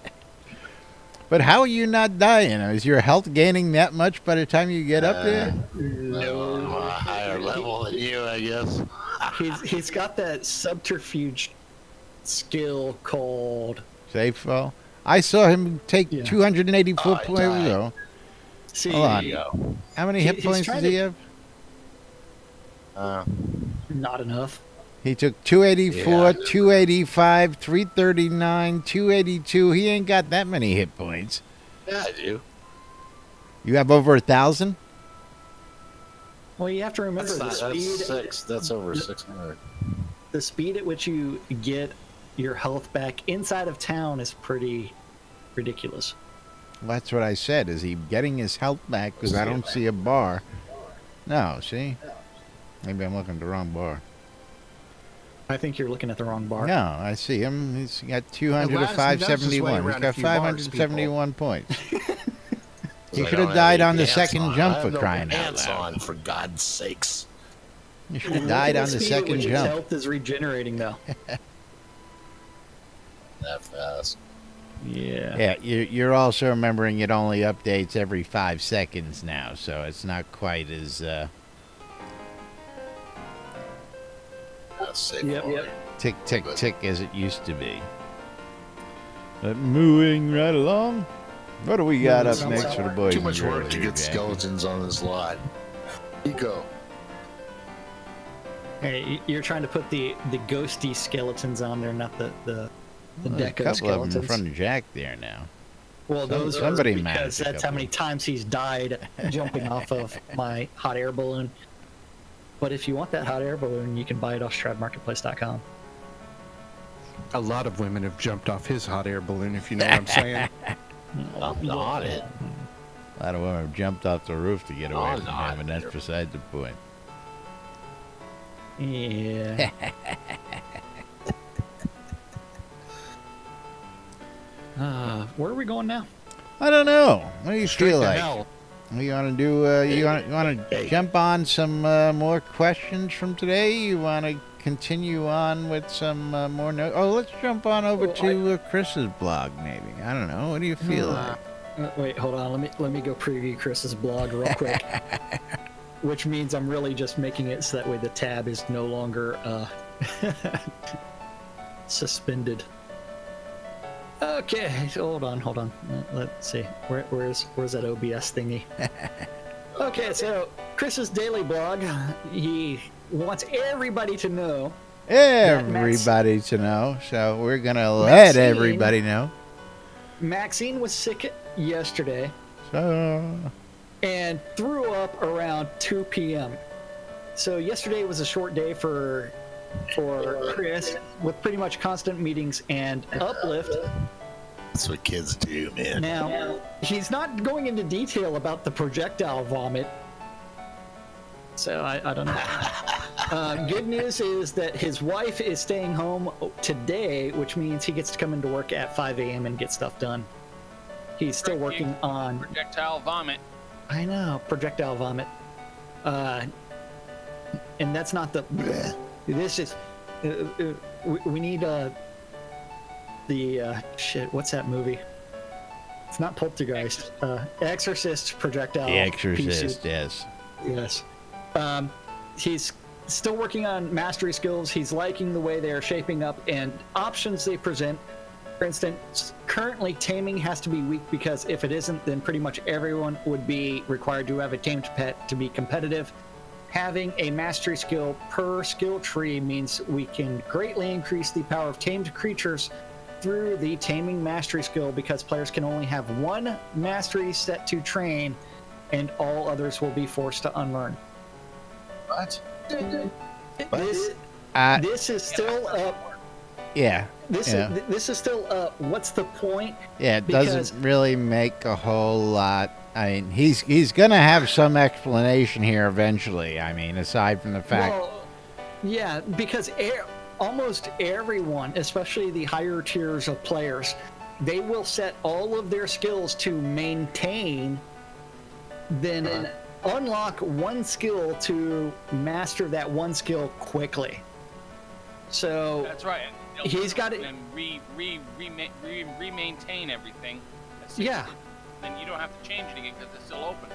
[SPEAKER 2] But how are you not dying? Is your health gaining that much by the time you get up there?
[SPEAKER 5] I'm a higher level than you, I guess.
[SPEAKER 1] He's got that subterfuge skill called.
[SPEAKER 2] Safe fall. I saw him take
[SPEAKER 1] Yeah.
[SPEAKER 2] 284
[SPEAKER 5] Oh, I
[SPEAKER 2] points.
[SPEAKER 5] died.
[SPEAKER 2] Though.
[SPEAKER 1] See,
[SPEAKER 2] Hold on.
[SPEAKER 5] There you go.
[SPEAKER 2] How many
[SPEAKER 1] He-
[SPEAKER 2] hit
[SPEAKER 1] he's
[SPEAKER 2] points does
[SPEAKER 1] trying
[SPEAKER 2] he
[SPEAKER 1] to-
[SPEAKER 2] have?
[SPEAKER 1] not enough.
[SPEAKER 2] He took 284,
[SPEAKER 5] Yeah.
[SPEAKER 2] 285, 339, 282. He ain't got that many hit points.
[SPEAKER 5] Yeah, I do.
[SPEAKER 2] You have over 1,000?
[SPEAKER 1] Well, you have to remember
[SPEAKER 5] That's
[SPEAKER 1] the speed.
[SPEAKER 5] six. That's over 600.
[SPEAKER 1] The speed at which you get your health back inside of town is pretty ridiculous.
[SPEAKER 2] Well, that's what I said. Is he getting his health back? Because I don't see a bar. No, see? Maybe I'm looking at the wrong bar.
[SPEAKER 1] I think you're looking at the wrong bar.
[SPEAKER 2] No, I see him. He's got 200 to
[SPEAKER 6] Well, that's his way
[SPEAKER 2] 571. He's
[SPEAKER 6] around a
[SPEAKER 2] got
[SPEAKER 6] few bars,
[SPEAKER 2] 571 points. He
[SPEAKER 5] I
[SPEAKER 2] should
[SPEAKER 5] don't
[SPEAKER 2] have died
[SPEAKER 5] any
[SPEAKER 2] on the
[SPEAKER 5] pants
[SPEAKER 2] second
[SPEAKER 5] on.
[SPEAKER 2] jump
[SPEAKER 5] I
[SPEAKER 2] for
[SPEAKER 5] have no
[SPEAKER 2] crying out
[SPEAKER 5] pants
[SPEAKER 2] loud.
[SPEAKER 5] on, for God's sakes.
[SPEAKER 2] You should have died on the
[SPEAKER 1] speed at
[SPEAKER 2] second
[SPEAKER 1] which his
[SPEAKER 2] jump.
[SPEAKER 1] health is regenerating, though.
[SPEAKER 5] That fast.
[SPEAKER 1] Yeah.
[SPEAKER 2] Yeah, you're also remembering it only updates every 5 seconds now, so it's not quite as
[SPEAKER 5] That's safe.
[SPEAKER 1] Yep,
[SPEAKER 5] for
[SPEAKER 1] yep.
[SPEAKER 5] me.
[SPEAKER 2] tick, tick, tick as it used to be. But moving right along. What do we got up
[SPEAKER 1] Moving
[SPEAKER 2] next
[SPEAKER 1] right
[SPEAKER 2] for the boys?
[SPEAKER 5] Too
[SPEAKER 2] and
[SPEAKER 5] much
[SPEAKER 2] girls
[SPEAKER 5] work to
[SPEAKER 2] here,
[SPEAKER 5] get
[SPEAKER 2] Jackie?
[SPEAKER 5] skeletons on this lot. Eco.
[SPEAKER 1] Hey, you're trying to put the ghosty skeletons on there, not the
[SPEAKER 2] Well, a
[SPEAKER 1] deco
[SPEAKER 2] couple of them
[SPEAKER 1] skeletons.
[SPEAKER 2] in front of Jack there now.
[SPEAKER 1] Well, those
[SPEAKER 2] somebody
[SPEAKER 1] are because
[SPEAKER 2] managed a
[SPEAKER 1] that's how
[SPEAKER 2] couple.
[SPEAKER 1] many times he's died jumping off of my hot air balloon. But if you want that hot air balloon, you can buy it off ShroudMarketplace.com.
[SPEAKER 6] A lot of women have jumped off his hot air balloon, if you know what I'm saying.
[SPEAKER 5] I'm not it.
[SPEAKER 2] A lot of women have jumped off the roof to get away
[SPEAKER 5] Oh,
[SPEAKER 2] from
[SPEAKER 5] no,
[SPEAKER 2] him, and that's beside the point.
[SPEAKER 1] Yeah. Where are we going now?
[SPEAKER 2] I don't know. What do you
[SPEAKER 6] Straight
[SPEAKER 2] feel
[SPEAKER 6] to
[SPEAKER 2] like?
[SPEAKER 6] hell.
[SPEAKER 2] You want to do? You want to jump on some more questions from today? You want to continue on with some more notes? Oh, let's jump on over to Chris's blog, maybe. I don't know. What do you feel like?
[SPEAKER 1] Wait, hold on. Let me go preview Chris's blog real quick. Which means I'm really just making it so that way the tab is no longer suspended. Okay, hold on. Let's see. Where's that OBS thingy? Okay, so Chris's daily blog. He wants everybody to know.
[SPEAKER 2] Everybody to know. So we're gonna let everybody know.
[SPEAKER 1] Maxine was sick yesterday.
[SPEAKER 2] So.
[SPEAKER 1] And threw up around 2 p.m. So yesterday was a short day for Chris, with pretty much constant meetings and uplift.
[SPEAKER 5] That's what kids do, man.
[SPEAKER 1] Now, he's not going into detail about the projectile vomit, so I don't know. Good news is that his wife is staying home today, which means he gets to come into work at 5 a.m. and get stuff done. He's still working on
[SPEAKER 4] projectile vomit.
[SPEAKER 1] I know, projectile vomit. And that's not the... This is... we need shit, what's that movie? It's not Poltergeist. Exorcist projectile.
[SPEAKER 2] The Exorcist,
[SPEAKER 1] PC.
[SPEAKER 2] yes.
[SPEAKER 1] Yes. He's still working on mastery skills. He's liking the way they're shaping up and options they present. For instance, currently taming has to be weak because if it isn't, then pretty much everyone would be required to have a tamed pet to be competitive. Having a mastery skill per skill tree means we can greatly increase the power of tamed creatures through the taming mastery skill because players can only have one mastery set to train and all others will be forced to unlearn.
[SPEAKER 5] What?
[SPEAKER 1] This is still up.
[SPEAKER 2] Yeah.
[SPEAKER 1] This is still up. What's the point?
[SPEAKER 2] Yeah, it doesn't really make a whole lot. I mean, he's gonna have some explanation here eventually. I mean, aside from the fact.
[SPEAKER 1] Well, yeah, because almost everyone, especially the higher tiers of players, they will set all of their skills to maintain, then unlock one skill to master that one skill quickly. So
[SPEAKER 4] that's right.
[SPEAKER 1] He's got it.
[SPEAKER 4] And re-maintain everything.
[SPEAKER 1] Yeah.
[SPEAKER 4] Then you don't have to change anything because it's still open.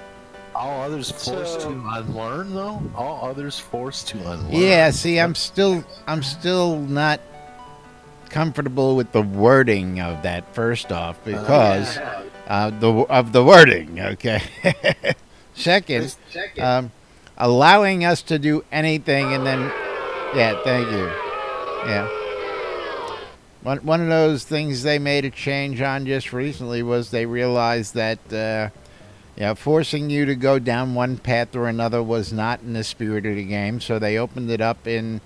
[SPEAKER 5] All others forced to unlearn, though. All others forced to unlearn.
[SPEAKER 2] Yeah. See, I'm still not comfortable with the wording of that. First off, because of the wording. Okay. Second, allowing us to do anything and then, yeah. Thank you. Yeah. One of those things they made a change on just recently was they realized that forcing you to go down one path or another was not in the spirit of the game, so they opened it up in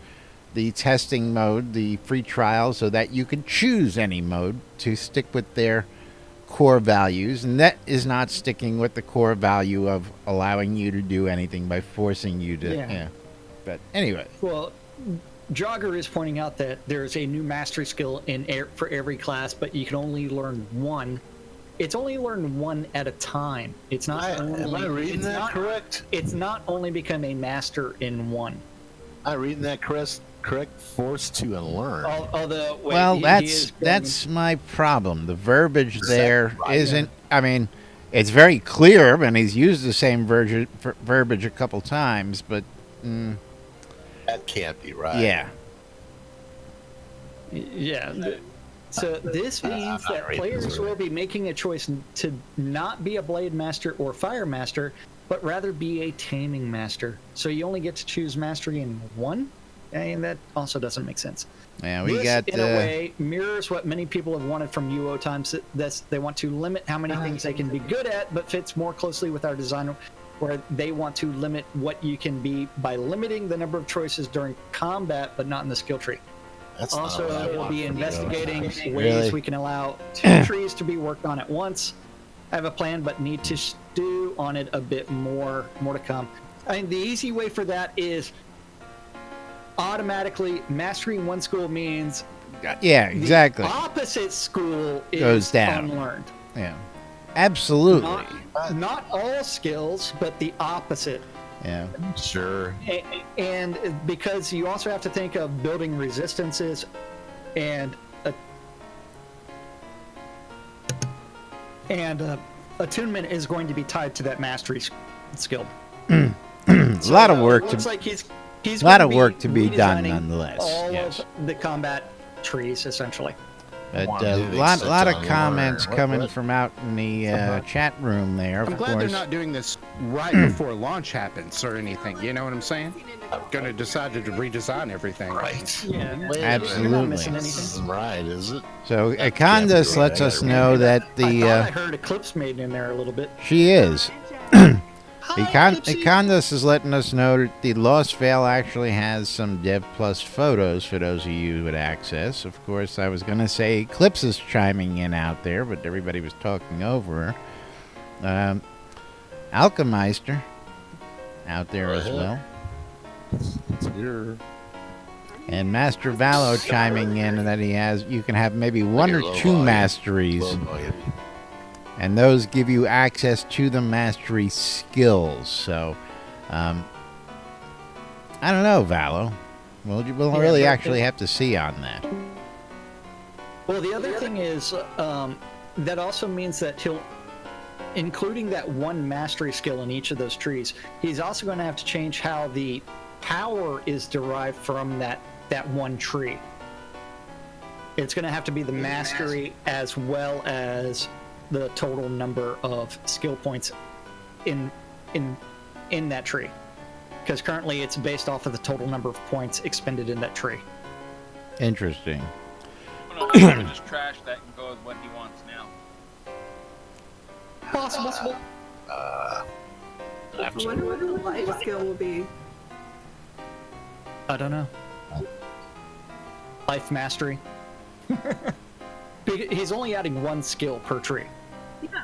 [SPEAKER 2] the testing mode, the free trial, so that you could choose any mode to stick with their core values, and that is not sticking with the core value of allowing you to do anything by forcing you to. Yeah. But anyway.
[SPEAKER 1] Well, Jogger is pointing out that there's a new mastery skill for every class, but you can only learn one. It's only learned one at a time. It's not.
[SPEAKER 5] Am I reading that correct?
[SPEAKER 1] It's not only become a master in one.
[SPEAKER 5] Am I reading that correct? Forced to unlearn.
[SPEAKER 1] Although, wait,
[SPEAKER 2] well, that's my problem. The verbiage there isn't. I mean, it's very clear, and he's used the same verbiage a couple times, but.
[SPEAKER 5] That can't be right.
[SPEAKER 2] Yeah.
[SPEAKER 1] Yeah. So this means that players will be making a choice to not be a blade master or fire master, but rather be a taming master. So you only get to choose mastery in one? And that also doesn't make sense.
[SPEAKER 2] Yeah,
[SPEAKER 1] This, in a way, mirrors what many people have wanted from UO times. They want to limit how many things they can be good at, but fits more closely with our design, where they want to limit what you can be by limiting the number of choices during combat, but not in the skill tree.
[SPEAKER 5] That's
[SPEAKER 1] also, we'll be investigating ways
[SPEAKER 2] Really?
[SPEAKER 1] we can allow 2 trees to be worked on at once. I have a plan, but need to stew on it a bit more. More to come. I mean, the easy way for that is automatically mastering one skill means
[SPEAKER 2] Yeah, exactly.
[SPEAKER 1] The opposite school is
[SPEAKER 2] Goes down.
[SPEAKER 1] unlearned.
[SPEAKER 2] Yeah. Absolutely.
[SPEAKER 1] Not all skills, but the opposite.
[SPEAKER 2] Yeah.
[SPEAKER 5] Sure.
[SPEAKER 1] And because you also have to think of building resistances and attunement is going to be tied to that mastery skill.
[SPEAKER 2] A lot of work
[SPEAKER 1] Looks like he's
[SPEAKER 2] a lot
[SPEAKER 1] gonna
[SPEAKER 2] of work to be done,
[SPEAKER 1] redesigning
[SPEAKER 2] nonetheless.
[SPEAKER 1] all
[SPEAKER 2] Yes.
[SPEAKER 1] of the combat trees, essentially.
[SPEAKER 2] But
[SPEAKER 5] Come on,
[SPEAKER 2] a
[SPEAKER 5] dude,
[SPEAKER 2] lot
[SPEAKER 5] it's
[SPEAKER 2] of
[SPEAKER 5] such a
[SPEAKER 2] comments
[SPEAKER 5] learn.
[SPEAKER 2] coming
[SPEAKER 5] What?
[SPEAKER 2] from out in the chat room there, of
[SPEAKER 6] I'm glad
[SPEAKER 2] course.
[SPEAKER 6] they're not doing this right before launch happens or anything. You know what I'm saying? Going to decide to redesign everything.
[SPEAKER 5] Right.
[SPEAKER 1] Yeah,
[SPEAKER 2] Absolutely.
[SPEAKER 1] You're not missing
[SPEAKER 5] This
[SPEAKER 1] anything.
[SPEAKER 5] isn't right, is it?
[SPEAKER 2] So
[SPEAKER 5] That can't be
[SPEAKER 2] Acondas
[SPEAKER 5] right.
[SPEAKER 2] lets
[SPEAKER 5] I
[SPEAKER 2] us
[SPEAKER 5] gotta
[SPEAKER 2] know
[SPEAKER 5] read
[SPEAKER 2] that
[SPEAKER 1] I thought I
[SPEAKER 2] the
[SPEAKER 1] heard Eclipse Maiden in there a little bit.
[SPEAKER 2] she is. Acondas is letting us know that the Lost Veil actually has some Dev Plus photos for those of you with access. Of course, I was going to say Eclipse is chiming in out there, but everybody was talking over her. Alchemeister out there as well.
[SPEAKER 5] It's here.
[SPEAKER 2] And Master Valo chiming in that you can have maybe one or
[SPEAKER 5] Low
[SPEAKER 2] two
[SPEAKER 5] volume.
[SPEAKER 2] masteries.
[SPEAKER 5] Low volume.
[SPEAKER 2] And those give you access to the mastery skills. So, I don't know, Valo. We'll
[SPEAKER 1] Yeah,
[SPEAKER 2] really
[SPEAKER 1] but
[SPEAKER 2] actually have to see on that.
[SPEAKER 1] Well, the other thing is that also means that he'll, including that one mastery skill in each of those trees, he's also going to have to change how the power is derived from that one tree. It's going to have to be the mastery as well as the total number of skill points in that tree, because currently it's based off of the total number of points expended in that tree.
[SPEAKER 2] Interesting.
[SPEAKER 4] Well, no, I'm gonna just trash that and go with what he wants now.
[SPEAKER 1] Possible.
[SPEAKER 7] I wonder what the life skill will be.
[SPEAKER 1] I don't know. Life mastery. He's only adding one skill per tree.
[SPEAKER 7] Yeah.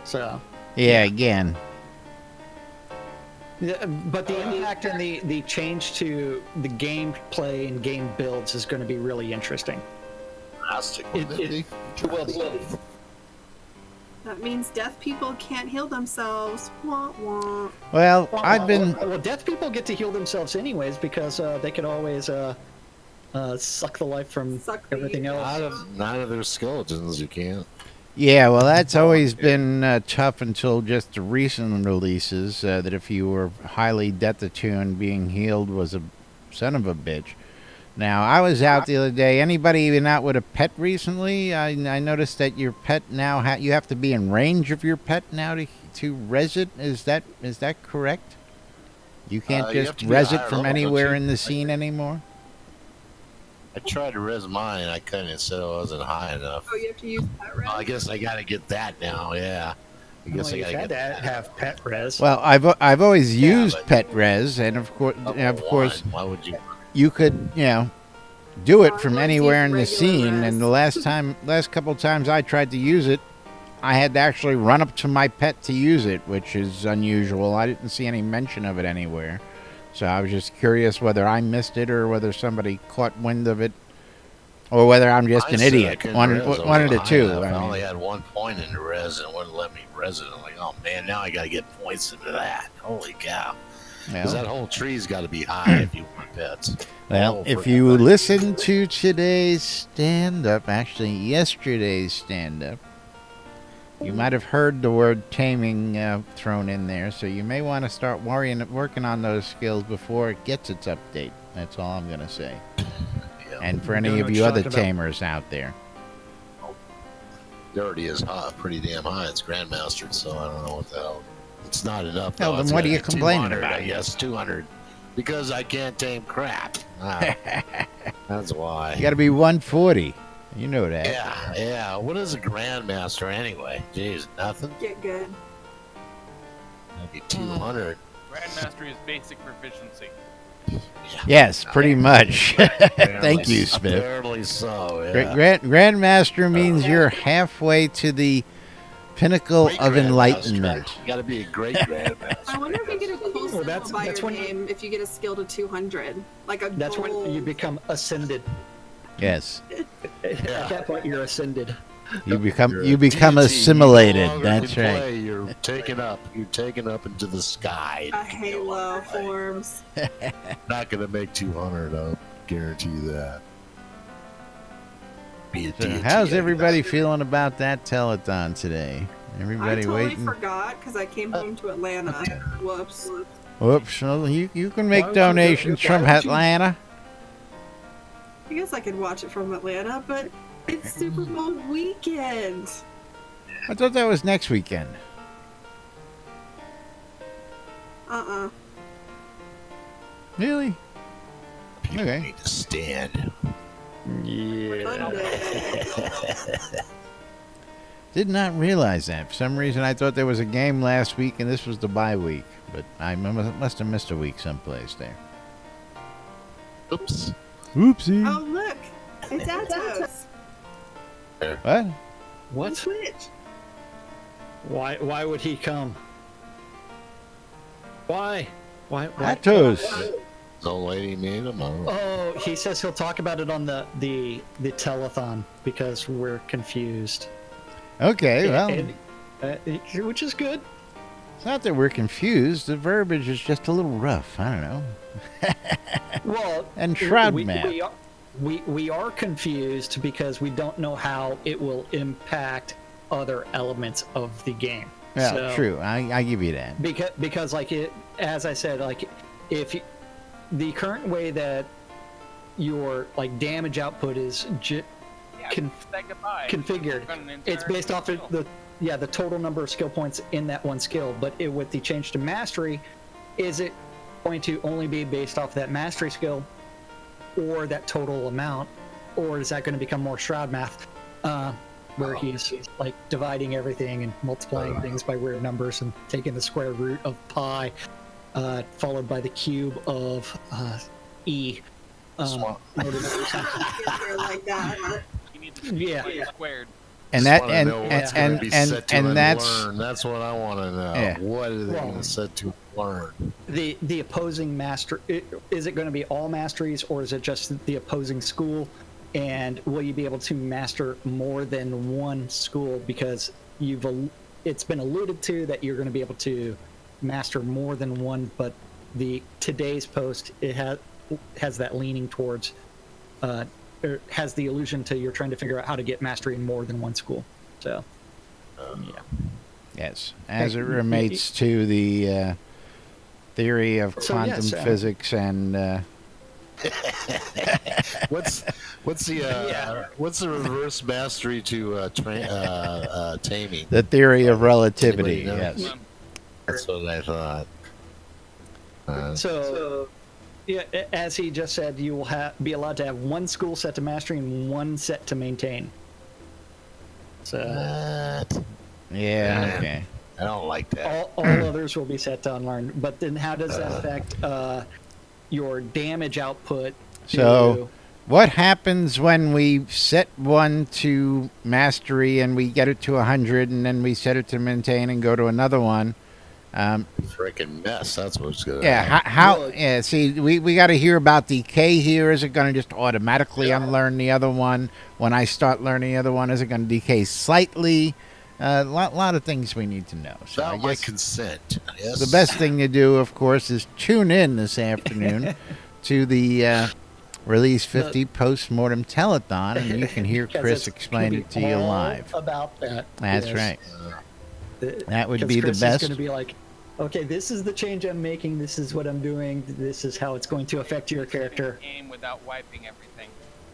[SPEAKER 1] So,
[SPEAKER 2] Yeah, again.
[SPEAKER 1] yeah, but the impact and the change to the gameplay and game builds is going to be really interesting.
[SPEAKER 5] Plastic.
[SPEAKER 1] It will be.
[SPEAKER 7] That means deaf people can't heal themselves. Wah wah.
[SPEAKER 2] Well, I've been.
[SPEAKER 1] Well, deaf people get to heal themselves anyways because they could always suck the life from
[SPEAKER 7] Suck the-
[SPEAKER 1] everything else.
[SPEAKER 5] Not of their skeletons, you can't.
[SPEAKER 2] Yeah, well, that's always been tough until just the recent releases. That if you were highly death-attuned, being healed was a son of a bitch. Now, I was out the other day. Anybody been out with a pet recently? I noticed that your pet now you have to be in range of your pet now to res it. Is that correct? You can't
[SPEAKER 5] You have
[SPEAKER 2] just
[SPEAKER 5] to be
[SPEAKER 2] res it
[SPEAKER 5] higher
[SPEAKER 2] from
[SPEAKER 5] level, don't
[SPEAKER 2] anywhere
[SPEAKER 5] you?
[SPEAKER 2] in the scene anymore.
[SPEAKER 5] I tried to res mine, and I couldn't. It said I wasn't high enough.
[SPEAKER 7] Oh, you have to use that res?
[SPEAKER 5] Well, I guess I got to get that now. Yeah. I guess
[SPEAKER 1] Well,
[SPEAKER 5] I
[SPEAKER 1] you've
[SPEAKER 5] got to
[SPEAKER 1] had
[SPEAKER 5] get
[SPEAKER 1] to
[SPEAKER 5] that.
[SPEAKER 1] have pet res.
[SPEAKER 2] Well, I've always
[SPEAKER 5] Yeah,
[SPEAKER 2] used
[SPEAKER 5] but-
[SPEAKER 2] pet res, and of course,
[SPEAKER 5] Why would you?
[SPEAKER 2] you could do it
[SPEAKER 7] I
[SPEAKER 2] from
[SPEAKER 7] always
[SPEAKER 2] anywhere in
[SPEAKER 7] use
[SPEAKER 2] the
[SPEAKER 7] regular
[SPEAKER 2] scene.
[SPEAKER 7] res.
[SPEAKER 2] And the last couple times I tried to use it, I had to actually run up to my pet to use it, which is unusual. I didn't see any mention of it anywhere, so I was just curious whether I missed it or whether somebody caught wind of it, or whether I'm just
[SPEAKER 5] I
[SPEAKER 2] an
[SPEAKER 5] said I
[SPEAKER 2] idiot.
[SPEAKER 5] couldn't
[SPEAKER 2] One
[SPEAKER 5] res. I
[SPEAKER 2] of the
[SPEAKER 5] wasn't
[SPEAKER 2] two.
[SPEAKER 5] high enough. I
[SPEAKER 2] I
[SPEAKER 5] only
[SPEAKER 2] mean,
[SPEAKER 5] had 1 point in the res, and it wouldn't let me res it. I'm like, oh man, now I got to get points into that. Holy cow! Because that whole tree's got to be high if you want pets.
[SPEAKER 2] well,
[SPEAKER 5] Oh,
[SPEAKER 2] if
[SPEAKER 5] for
[SPEAKER 2] you
[SPEAKER 5] heaven's
[SPEAKER 2] listen to today's stand-up, actually yesterday's stand-up, you might have heard the word taming thrown in there, so you may want to start working on those skills before it gets its update. That's all I'm going to say.
[SPEAKER 5] Yeah.
[SPEAKER 2] And for
[SPEAKER 1] Don't
[SPEAKER 2] any
[SPEAKER 1] know
[SPEAKER 2] of
[SPEAKER 1] what
[SPEAKER 2] you
[SPEAKER 1] you're
[SPEAKER 2] other
[SPEAKER 1] talking about.
[SPEAKER 2] tamers out there.
[SPEAKER 5] It already is high, pretty damn high. It's grandmastered, so I don't know what the hell. It's not enough.
[SPEAKER 2] Well,
[SPEAKER 5] though.
[SPEAKER 2] then
[SPEAKER 5] It's
[SPEAKER 2] what
[SPEAKER 5] gotta
[SPEAKER 2] are you
[SPEAKER 5] be
[SPEAKER 2] complaining
[SPEAKER 5] 200,
[SPEAKER 2] about?
[SPEAKER 5] I guess 200, because I can't tame crap. Ah, that's why.
[SPEAKER 2] You got to be 140. You know that.
[SPEAKER 5] Yeah. What is a grandmaster anyway? Jeez, nothing.
[SPEAKER 7] Get good.
[SPEAKER 5] Maybe 200.
[SPEAKER 4] Grandmaster is basic proficiency.
[SPEAKER 2] Yes, pretty much. Thank
[SPEAKER 5] Apparently-
[SPEAKER 2] you, Smith.
[SPEAKER 5] Apparently so. Yeah.
[SPEAKER 2] Grandmaster means you're halfway to the pinnacle
[SPEAKER 5] Great
[SPEAKER 2] of
[SPEAKER 5] grandmaster.
[SPEAKER 2] enlightenment.
[SPEAKER 5] You got to be a great grandmaster.
[SPEAKER 7] I wonder if you get a cool skill
[SPEAKER 1] that's
[SPEAKER 7] by
[SPEAKER 1] when-
[SPEAKER 7] your name if you get a skill to 200. Like a
[SPEAKER 1] That's
[SPEAKER 7] gold.
[SPEAKER 1] when you become ascended.
[SPEAKER 2] Yes.
[SPEAKER 1] At that point, you're ascended.
[SPEAKER 2] You become
[SPEAKER 5] You're
[SPEAKER 2] you
[SPEAKER 5] a
[SPEAKER 2] become
[SPEAKER 5] deity. You
[SPEAKER 2] assimilated.
[SPEAKER 5] no longer
[SPEAKER 2] That's
[SPEAKER 5] can
[SPEAKER 2] right.
[SPEAKER 5] play. You're taken up. You're taken up into the sky.
[SPEAKER 7] A halo forms.
[SPEAKER 5] Not gonna make 200. I'll guarantee you that. Be a
[SPEAKER 2] So
[SPEAKER 5] deity,
[SPEAKER 2] how's
[SPEAKER 5] I
[SPEAKER 2] everybody
[SPEAKER 5] guess.
[SPEAKER 2] feeling about that telethon today?
[SPEAKER 7] I
[SPEAKER 2] Everybody
[SPEAKER 7] totally
[SPEAKER 2] waiting?
[SPEAKER 7] forgot because I came home to Atlanta. Whoops.
[SPEAKER 2] Whoops! Well, you can
[SPEAKER 1] Why
[SPEAKER 2] make
[SPEAKER 1] would you do-
[SPEAKER 2] donations
[SPEAKER 1] why
[SPEAKER 2] from
[SPEAKER 1] would you-
[SPEAKER 2] Atlanta.
[SPEAKER 7] I guess I could watch it from Atlanta, but it's Super Bowl weekend.
[SPEAKER 2] I thought that was next weekend. Really?
[SPEAKER 5] People
[SPEAKER 2] Okay.
[SPEAKER 5] need to stand.
[SPEAKER 7] Sunday.
[SPEAKER 2] Did not realize that. For some reason, I thought there was a game last week and this was the bye week. But I must have missed a week someplace there.
[SPEAKER 5] Oops.
[SPEAKER 2] Oopsie.
[SPEAKER 7] Oh, look. It's Atos.
[SPEAKER 2] What?
[SPEAKER 1] What?
[SPEAKER 7] Switch.
[SPEAKER 1] Why would he come? Why? Why?
[SPEAKER 2] Atos.
[SPEAKER 5] The old lady made them.
[SPEAKER 1] Oh, he says he'll talk about it on the telethon because we're confused.
[SPEAKER 2] Okay, well,
[SPEAKER 1] And, which is good.
[SPEAKER 2] it's not that we're confused. The verbiage is just a little rough. I don't know.
[SPEAKER 1] Well,
[SPEAKER 2] And Shroud
[SPEAKER 1] we,
[SPEAKER 2] map.
[SPEAKER 1] we are confused because we don't know how it will impact other elements of the game.
[SPEAKER 2] Yeah,
[SPEAKER 1] So-
[SPEAKER 2] true. I give you that.
[SPEAKER 1] because like it, as I said, like if you, the current way that your like damage output is
[SPEAKER 4] Say goodbye.
[SPEAKER 1] configured,
[SPEAKER 4] Run an
[SPEAKER 1] it's
[SPEAKER 4] entire
[SPEAKER 1] based off of
[SPEAKER 4] skill.
[SPEAKER 1] the total number of skill points in that one skill. But with the change to mastery, is it going to only be based off that mastery skill or that total amount, or is that going to become more Shroud math, where he's like dividing everything and multiplying things by weird numbers and taking the square root of pi, followed by the cube of e.
[SPEAKER 7] Like that.
[SPEAKER 4] You need to
[SPEAKER 1] Yeah.
[SPEAKER 4] squared.
[SPEAKER 2] And
[SPEAKER 5] Just
[SPEAKER 2] that
[SPEAKER 5] wanna
[SPEAKER 2] and
[SPEAKER 5] know what's
[SPEAKER 2] and
[SPEAKER 5] gonna
[SPEAKER 2] and,
[SPEAKER 5] be
[SPEAKER 2] and,
[SPEAKER 5] set to
[SPEAKER 2] and that's
[SPEAKER 5] learn. That's what I want to know.
[SPEAKER 2] Yeah.
[SPEAKER 5] What are they
[SPEAKER 1] Well,
[SPEAKER 5] going to set to learn?
[SPEAKER 1] The opposing master, is it going to be all masteries, or is it just the opposing school? And will you be able to master more than one school? Because it's been alluded to that you're going to be able to master more than one, but today's post, it has that leaning towards, or has the illusion to you're trying to figure out how to get mastery in more than one school. So yeah.
[SPEAKER 2] yes, as it relates to the theory of
[SPEAKER 1] So,
[SPEAKER 2] quantum
[SPEAKER 1] yes,
[SPEAKER 2] physics and
[SPEAKER 5] What's the reverse mastery to taming?
[SPEAKER 2] the theory of relativity.
[SPEAKER 5] Anybody know?
[SPEAKER 2] Yes.
[SPEAKER 5] That's what I thought.
[SPEAKER 1] So, yeah, as he just said, you will be allowed to have one school set to mastery and one set to maintain. So
[SPEAKER 5] What?
[SPEAKER 2] Yeah. Okay.
[SPEAKER 5] I don't like that.
[SPEAKER 1] all others will be set to unlearn. But then, how does that affect your damage output?
[SPEAKER 2] So, what happens when we set one to mastery and we get it to 100, and then we set it to maintain and go to another one?
[SPEAKER 5] Freaking mess. That's what's going to
[SPEAKER 2] Yeah,
[SPEAKER 5] happen.
[SPEAKER 2] how yeah, see, we got to hear about decay here. Is it going to just automatically unlearn the other one? When I start learning the other one, is it going to decay slightly? A lot of things we need to know. So I
[SPEAKER 5] Without my
[SPEAKER 2] guess
[SPEAKER 5] consent. Yes.
[SPEAKER 2] the best thing to do, of course, is tune in this afternoon to the Release 50 post-mortem telethon, and you can hear
[SPEAKER 1] Because
[SPEAKER 2] Chris
[SPEAKER 1] it's
[SPEAKER 2] explain
[SPEAKER 1] gonna
[SPEAKER 2] it
[SPEAKER 1] be
[SPEAKER 2] to you
[SPEAKER 1] all
[SPEAKER 2] live.
[SPEAKER 1] About that.
[SPEAKER 2] That's
[SPEAKER 1] yes.
[SPEAKER 2] right.
[SPEAKER 1] The-
[SPEAKER 2] That would
[SPEAKER 1] 'cause
[SPEAKER 2] be the
[SPEAKER 1] Chris
[SPEAKER 2] best.
[SPEAKER 1] Is going to be like, okay, this is the change I'm making. This is what I'm doing. This is how it's going to affect your character.
[SPEAKER 4] Game without wiping everything.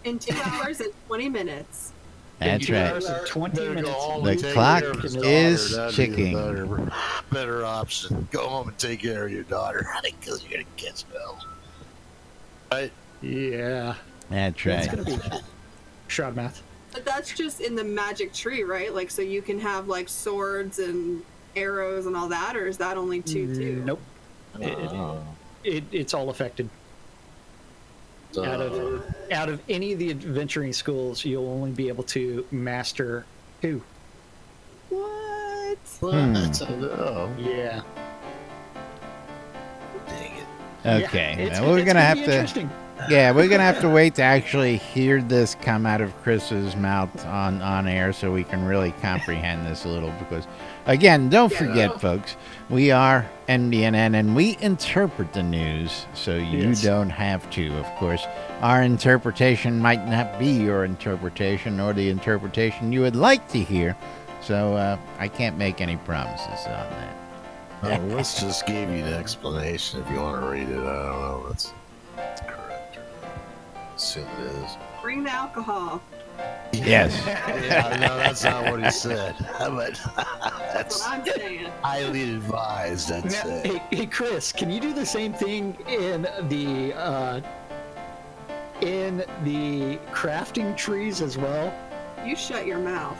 [SPEAKER 7] In 2 hours and 20 minutes.
[SPEAKER 2] That's
[SPEAKER 1] 2
[SPEAKER 2] right.
[SPEAKER 1] hours and 20
[SPEAKER 5] Better go
[SPEAKER 1] minutes.
[SPEAKER 5] home
[SPEAKER 2] The
[SPEAKER 5] and take
[SPEAKER 2] clock
[SPEAKER 5] care of his
[SPEAKER 2] is
[SPEAKER 5] daughter. That'd be
[SPEAKER 2] ticking.
[SPEAKER 5] the better option. Go home and take care of your daughter, because you're gonna catch hell. Right?
[SPEAKER 1] Yeah.
[SPEAKER 2] That's
[SPEAKER 1] It's
[SPEAKER 2] right.
[SPEAKER 1] going to be Shroud math.
[SPEAKER 7] But that's just in the magic tree, right? Like, so you can have like swords and arrows and all that, or is that only two too?
[SPEAKER 1] Nope.
[SPEAKER 5] Oh.
[SPEAKER 1] It's all affected. Out of any of the adventuring schools, you'll only be able to master 2.
[SPEAKER 7] What?
[SPEAKER 5] No.
[SPEAKER 1] Yeah.
[SPEAKER 5] Dang it.
[SPEAKER 2] Okay.
[SPEAKER 1] Yeah,
[SPEAKER 2] well, we're
[SPEAKER 1] it's
[SPEAKER 2] gonna have
[SPEAKER 1] be
[SPEAKER 2] to.
[SPEAKER 1] interesting.
[SPEAKER 2] Yeah, we're gonna have to wait to actually hear this come out of Chris's mouth on air so we can really comprehend this a little. Because, again, don't forget, folks, we are NBNN and we interpret the news, so you don't have to. Of course, our interpretation might not be your interpretation or the interpretation you would like to hear. So I can't make any promises on that.
[SPEAKER 5] Oh, let's just give you the explanation if you want to read it. I don't know if it's correct or not. Assume it is.
[SPEAKER 7] Bring the alcohol.
[SPEAKER 2] Yes.
[SPEAKER 5] Yeah, no, that's not what he said. But
[SPEAKER 7] That's what I'm saying.
[SPEAKER 5] highly advised. That's
[SPEAKER 1] Now,
[SPEAKER 5] it.
[SPEAKER 1] hey, Chris, can you do the same thing in the crafting trees as well?
[SPEAKER 7] You shut your mouth.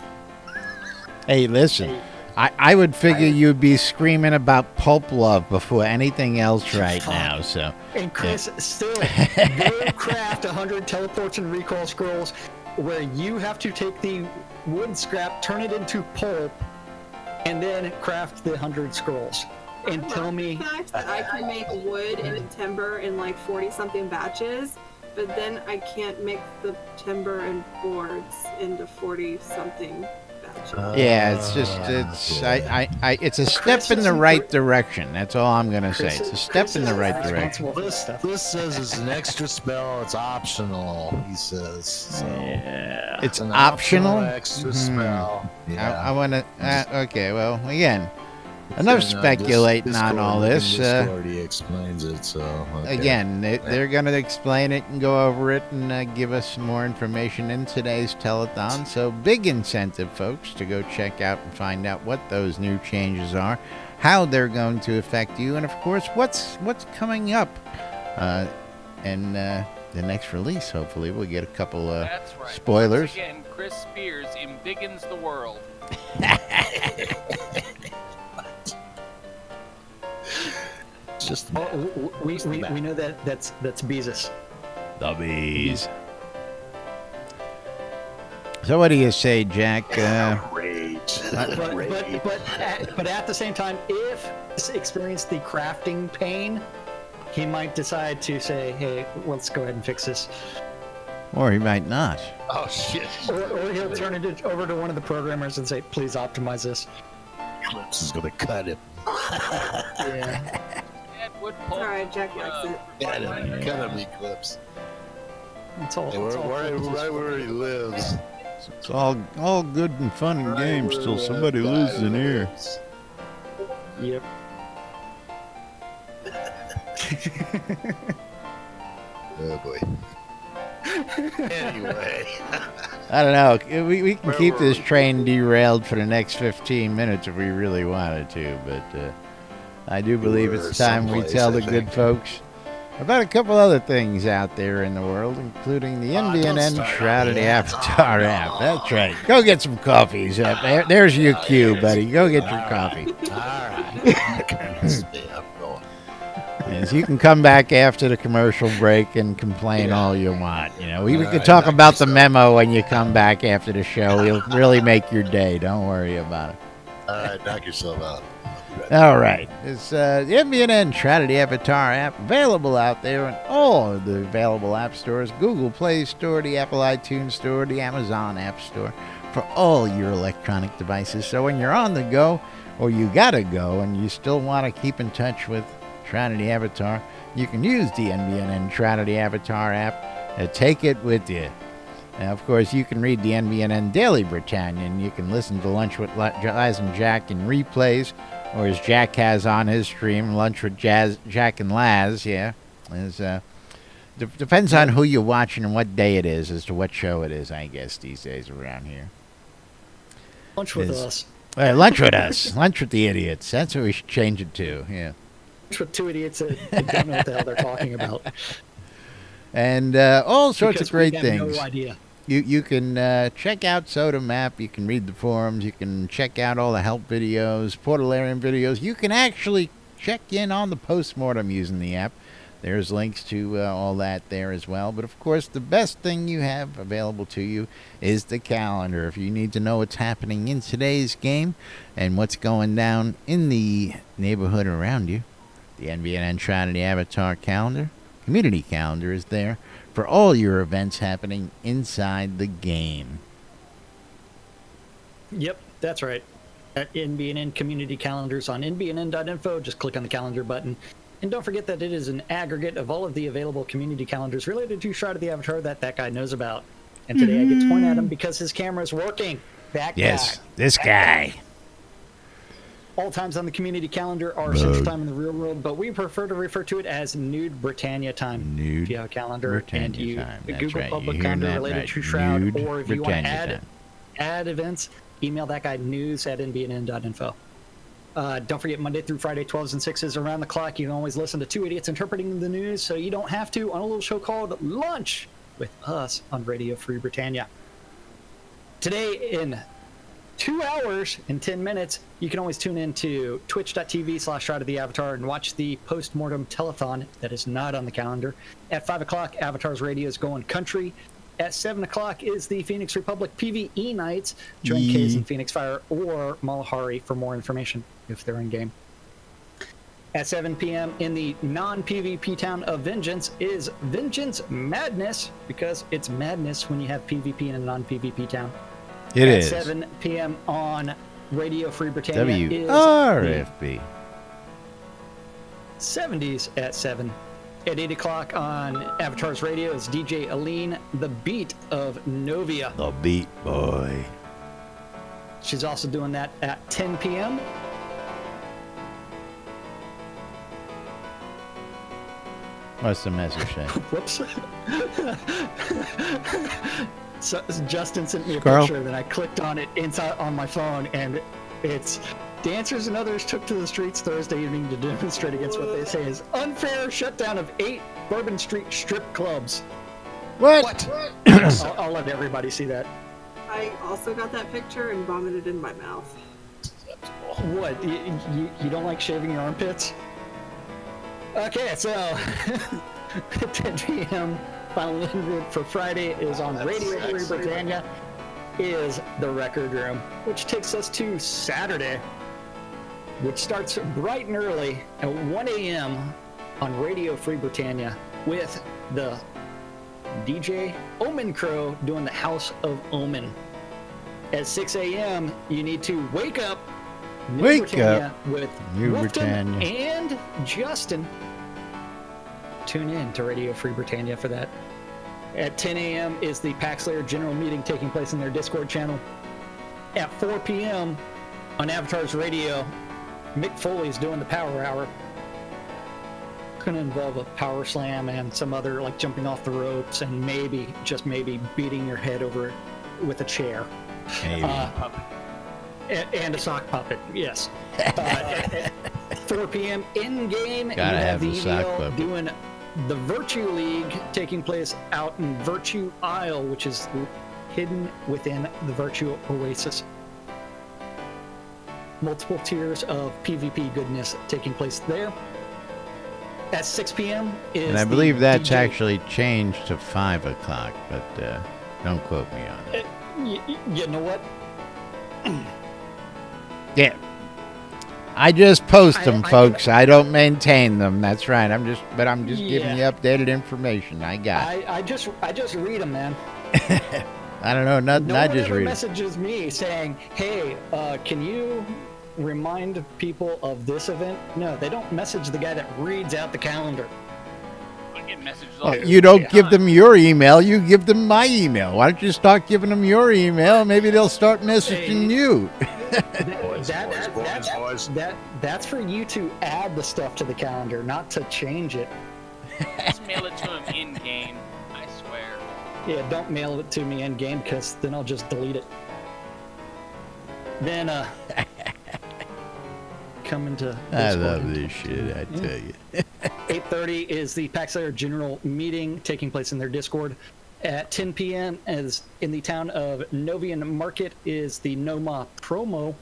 [SPEAKER 2] Hey, listen. I would figure you'd be screaming about pulp love before anything else right now. So.
[SPEAKER 1] And Chris, still, go craft 100 teleports and recall scrolls where you have to take the wood scrap, turn it into pulp, and then craft the 100 scrolls. And tell me...
[SPEAKER 7] The fact that I can make wood and timber in like 40-something batches, but then I can't make the timber and boards into 40-something batches.
[SPEAKER 2] Yeah, it's just it's a step in the right direction. That's all I'm gonna say. It's a step in the right direction.
[SPEAKER 5] This says it's an extra spell. It's optional. He says. So
[SPEAKER 2] Yeah, it's
[SPEAKER 5] an
[SPEAKER 2] optional.
[SPEAKER 5] Extra spell. Yeah.
[SPEAKER 2] I want to. Okay, well, again, enough speculating on all this.
[SPEAKER 5] Discord, he explains it. So okay.
[SPEAKER 2] Again, they're going to explain it and go over it and give us some more information in today's telethon. So big incentive, folks, to go check out and find out what those new changes are, how they're going to affect you, and of course, what's coming up. And the next release, hopefully, we'll get a couple
[SPEAKER 4] That's right.
[SPEAKER 2] spoilers.
[SPEAKER 4] Once again, Chris Spears embiggens the world.
[SPEAKER 5] Just
[SPEAKER 1] we know that's Beezus.
[SPEAKER 2] The bees. So what do you say, Jack?
[SPEAKER 5] rage.
[SPEAKER 1] But at the same time, if he's experienced the crafting pain, he might decide to say, "Hey, let's go ahead and fix this."
[SPEAKER 2] Or he might not.
[SPEAKER 5] Oh shit!
[SPEAKER 1] Or he'll turn it over to one of the programmers and say, "Please optimize this."
[SPEAKER 5] Clips is gonna cut him.
[SPEAKER 1] Yeah.
[SPEAKER 7] Alright, Jack likes it.
[SPEAKER 5] Cut him, Eclipse.
[SPEAKER 1] It's all.
[SPEAKER 5] Hey, right where he lives.
[SPEAKER 2] It's all good and fun and games till somebody loses an ear.
[SPEAKER 1] Yep.
[SPEAKER 5] Oh boy. Anyway.
[SPEAKER 2] I don't know. We can keep this train derailed for the next 15 minutes if we really wanted to, but I do believe it's time we tell the good folks about a couple other things out there in the world, including the NBNN Shrouded Avatar app. That's right. Go get some coffees. There's your cue, buddy. Go get your coffee.
[SPEAKER 5] All right.
[SPEAKER 2] Yes, you can come back after the commercial break and complain all you want. You know, we can talk about the memo when you come back after the show. We'll really make your day. Don't worry about it.
[SPEAKER 5] All right, knock yourself out.
[SPEAKER 2] All right. It's the NBNN Shrouded Avatar app available out there in all of the available app stores, Google Play Store, the Apple iTunes Store, the Amazon App Store, for all your electronic devices. So when you're on the go or you gotta go and you still want to keep in touch with Shrouded Avatar, you can use the NBNN Shrouded Avatar app and take it with you. Now, of course, you can read the NBNN Daily Britannian. You can listen to Lunch with Liz and Jack in replays, or as Jack has on his stream, Lunch with Jack and Laz. Yeah, depends on who you're watching and what day it is as to what show it is, I guess, these days around here.
[SPEAKER 1] Lunch with us.
[SPEAKER 2] Lunch with us. Lunch with the idiots. That's what we should change it to. Yeah.
[SPEAKER 1] Lunch with two idiots that don't know what the hell they're talking about.
[SPEAKER 2] And all sorts
[SPEAKER 1] Because
[SPEAKER 2] of great
[SPEAKER 1] we have
[SPEAKER 2] things.
[SPEAKER 1] No idea.
[SPEAKER 2] You can check out Soda Map. You can read the forums. You can check out all the help videos, Portalarian videos. You can actually check in on the postmortem using the app. There's links to all that there as well. But, of course, the best thing you have available to you is the calendar. If you need to know what's happening in today's game and what's going down in the neighborhood around you, the NBNN Shrouded Avatar calendar community calendar is there for all your events happening inside the game.
[SPEAKER 1] Yep, that's right. At NBNN community calendars on nbnn.info, just click on the calendar button. And don't forget that it is an aggregate of all of the available community calendars related to Shroud of the Avatar that guy knows about. And today I get to point at him because his camera is working.
[SPEAKER 2] Yes, this guy.
[SPEAKER 1] All times on the community calendar are Central Time in the real world, but we prefer to refer to it as Nude Britannia time.
[SPEAKER 2] Nude
[SPEAKER 1] if you have a calendar
[SPEAKER 2] Britannia
[SPEAKER 1] and you
[SPEAKER 2] time. That's
[SPEAKER 1] Google
[SPEAKER 2] right.
[SPEAKER 1] public
[SPEAKER 2] You're
[SPEAKER 1] calendar
[SPEAKER 2] hearing that
[SPEAKER 1] related
[SPEAKER 2] right.
[SPEAKER 1] to Shroud,
[SPEAKER 2] Nude
[SPEAKER 1] or if you want to
[SPEAKER 2] Britannia
[SPEAKER 1] add events, email that guy news@nbnn.info. Don't forget Monday through Friday, 12s and 6s around the clock. You can always listen to two idiots interpreting the news, so you don't have to, on a little show called Lunch with us on Radio Free Britannia. Today in 2 hours and 10 minutes, you can always tune in to twitch.tv/Shroud of the Avatar and watch the post-mortem telethon that is not on the calendar. At 5 o'clock, Avatar's Radio is going country. At 7 o'clock is the Phoenix Republic PvE nights. Join Kaze and Phoenix Fire or Malahari for more information if they're in game. At 7 p.m. in the non-PvP town of Vengeance is Vengeance Madness, because it's madness when you have PvP in a non-PvP town.
[SPEAKER 2] It is.
[SPEAKER 1] At 7 p.m. on Radio Free Britannia is
[SPEAKER 2] WRFB.
[SPEAKER 1] 70s at 7. At 8 o'clock on Avatar's Radio is DJ Aline, the Beat of Novia.
[SPEAKER 2] The Beat Boy.
[SPEAKER 1] She's also doing that at 10 p.m.
[SPEAKER 2] What's the message say?
[SPEAKER 1] Whoops. So Justin sent me a
[SPEAKER 2] Squirrel.
[SPEAKER 1] picture, then I clicked on it inside on my phone, and it's dancers and others took to the streets Thursday evening to demonstrate against what they say is unfair shutdown of 8 Bourbon Street strip clubs.
[SPEAKER 2] What?
[SPEAKER 1] I'll let everybody see that.
[SPEAKER 7] I also got that picture and vomited in my mouth.
[SPEAKER 1] What? You don't like shaving your armpits? Okay, so 10 p.m. final interview for Friday is on Radio Free Britannia is The Record Room, which takes us to Saturday, which starts bright and early at 1 a.m. on Radio Free Britannia with the DJ Omen Crow doing the House of Omen. At 6 a.m., you need to wake up New
[SPEAKER 2] Wake
[SPEAKER 1] Britannia
[SPEAKER 2] up,
[SPEAKER 1] with
[SPEAKER 2] New
[SPEAKER 1] Wolfton
[SPEAKER 2] Britannia.
[SPEAKER 1] and Justin. Tune in to Radio Free Britannia for that. At 10 a.m. is the Paxlayer General Meeting taking place in their Discord channel. At 4 p.m. on Avatar's Radio, Mick Foley's doing the Power Hour. It's going to involve a power slam and some other, like jumping off the ropes and maybe, just maybe, beating your head over with a chair.
[SPEAKER 2] Maybe.
[SPEAKER 1] And a sock puppet, yes. At 4 p.m. in-game, you
[SPEAKER 2] Gotta
[SPEAKER 1] have
[SPEAKER 2] have
[SPEAKER 1] the
[SPEAKER 2] the sock
[SPEAKER 1] EVL
[SPEAKER 2] puppet.
[SPEAKER 1] doing the Virtue League taking place out in Virtue Isle, which is hidden within the Virtue Oasis. Multiple tiers of PvP goodness taking place there. At 6 p.m. is
[SPEAKER 2] And I
[SPEAKER 1] the
[SPEAKER 2] believe that's
[SPEAKER 1] DJ
[SPEAKER 2] actually changed to 5 o'clock, but don't quote me on it.
[SPEAKER 1] You know what?
[SPEAKER 2] Yeah. I just post them,
[SPEAKER 1] I-
[SPEAKER 2] folks. I don't maintain them. That's right. I'm just giving you
[SPEAKER 1] Yeah.
[SPEAKER 2] updated information. I got it.
[SPEAKER 1] I just read them, man.
[SPEAKER 2] I don't know nothing.
[SPEAKER 1] No
[SPEAKER 2] I
[SPEAKER 1] one
[SPEAKER 2] just
[SPEAKER 1] ever
[SPEAKER 2] read it.
[SPEAKER 1] messages me saying, "Hey, can you remind people of this event?" No, they don't message the guy that reads out the calendar.
[SPEAKER 4] I get messages
[SPEAKER 2] Oh,
[SPEAKER 4] all
[SPEAKER 2] you don't give them your email. You give them my email. Why don't you start giving them your email? Maybe they'll start messaging you.
[SPEAKER 1] That's for you to add the stuff to the calendar, not to change it.
[SPEAKER 4] Just mail it to him in game. I swear.
[SPEAKER 1] Yeah, don't mail it to me in game, because then I'll just delete it. Then come into
[SPEAKER 2] I
[SPEAKER 1] Discord.
[SPEAKER 2] love this shit. I tell you.
[SPEAKER 1] 8:30 is the Paxlayer General Meeting taking place in their Discord. At 10 p.m. as in the town of Novian Market is the Noma Promo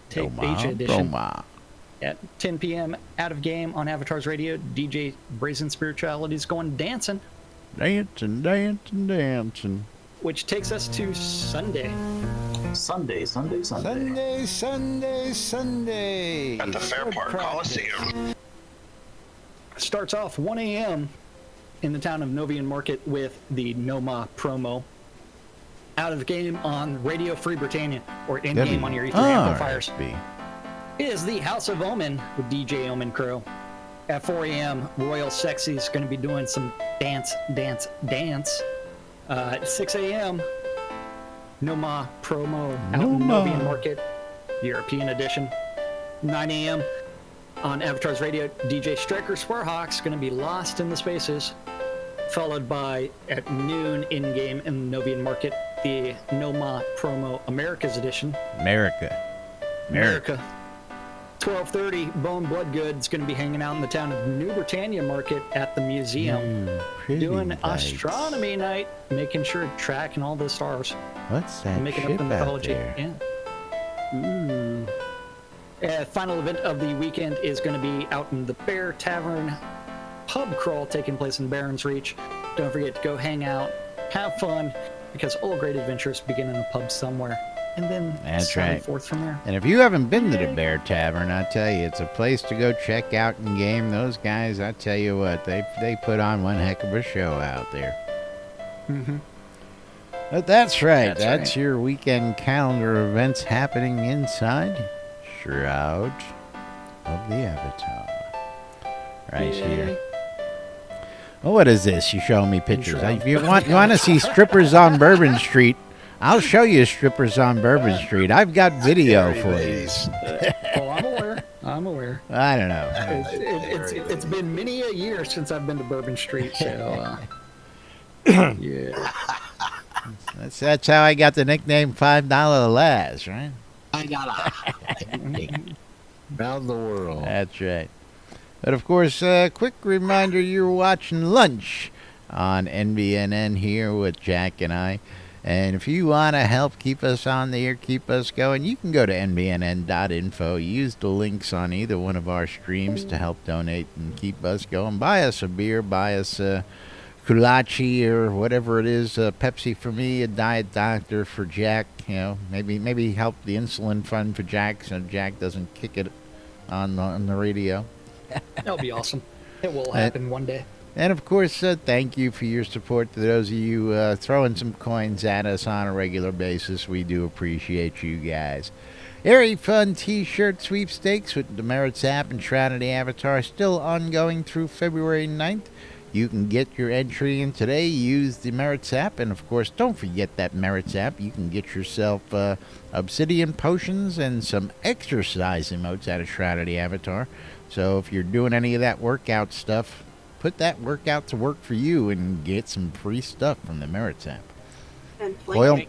[SPEAKER 1] Asia Edition.
[SPEAKER 2] Roma.
[SPEAKER 1] At 10 p.m. out of game on Avatar's Radio, DJ Brazen Spirituality is going dancing,
[SPEAKER 2] Dancing, dancing, dancing.
[SPEAKER 1] which takes us to Sunday.
[SPEAKER 8] Sunday.
[SPEAKER 5] At the Fairpark Coliseum.
[SPEAKER 1] Starts off 1 a.m. in the town of Novian Market with the Noma promo. Out of game on Radio Free Britannia, or in game on your E3 amplifiers, is the House of Omen with DJ Omen Crow. At 4 a.m., Royal Sexy is going to be doing some dance. At 6 a.m., Noma promo out in Novian Market, European edition. 9 a.m. on Avatar's Radio, DJ Striker Sparhawk's going to be Lost in the Spaces, followed by, at noon in-game in Novian Market, the Noma promo America's edition.
[SPEAKER 2] America.
[SPEAKER 1] 12:30, Bone Bloodgood is going to be hanging out in the town of New Britannia Market at the museum, doing astronomy night, making sure tracking all the stars.
[SPEAKER 2] What's that
[SPEAKER 1] making
[SPEAKER 2] ship
[SPEAKER 1] up the mythology.
[SPEAKER 2] out
[SPEAKER 1] Yeah.
[SPEAKER 2] there?
[SPEAKER 1] Final event of the weekend is going to be out in the Bear Tavern pub crawl taking place in Barron's Reach. Don't forget to go hang out, have fun, because all great adventures begin in a pub somewhere. And then
[SPEAKER 2] That's right.
[SPEAKER 1] forth from there.
[SPEAKER 2] And if you haven't been to the Bear Tavern, I tell you, it's a place to go check out in game. Those guys, I tell you what, they put on one heck of a show out there.
[SPEAKER 1] Mm-hmm.
[SPEAKER 2] But that's right. That's
[SPEAKER 1] right.
[SPEAKER 2] your weekend calendar events happening inside Shroud of the Avatar. Right here. Well, what is this? You show me pictures. If you want to see strippers on Bourbon Street, I'll show you strippers on Bourbon Street. I've got video for you.
[SPEAKER 1] Oh, I'm aware.
[SPEAKER 2] I don't know.
[SPEAKER 1] It's been many a year since I've been to Bourbon Street, so yeah.
[SPEAKER 2] That's how I got the nickname $5 Laz, right?
[SPEAKER 5] I got around the world.
[SPEAKER 2] That's right. But of course, quick reminder, you're watching Lunch on NBNN here with Jack and I. And if you want to help keep us on the air, keep us going, you can go to nbnn.info. Use the links on either one of our streams to help donate and keep us going. Buy us a beer, buy us a Kulachi or whatever it is, Pepsi for me, a Diet Doctor for Jack. You know, maybe help the insulin fund for Jack so Jack doesn't kick it on the radio.
[SPEAKER 1] That'll be awesome. It will happen one day.
[SPEAKER 2] And, of course, thank you for your support to those of you throwing some coins at us on a regular basis. We do appreciate you guys. Airy Fun T-shirt sweepstakes with the Merits app and Shroud of the Avatar still ongoing through February 9th. You can get your entry in today. Use the Merits app. And, of course, don't forget that Merits app. You can get yourself obsidian potions and some exercise emotes out of Shroud of the Avatar. So if you're doing any of that workout stuff, put that workout to work for you and get some free stuff from the Merits app.
[SPEAKER 7] And
[SPEAKER 2] Coil,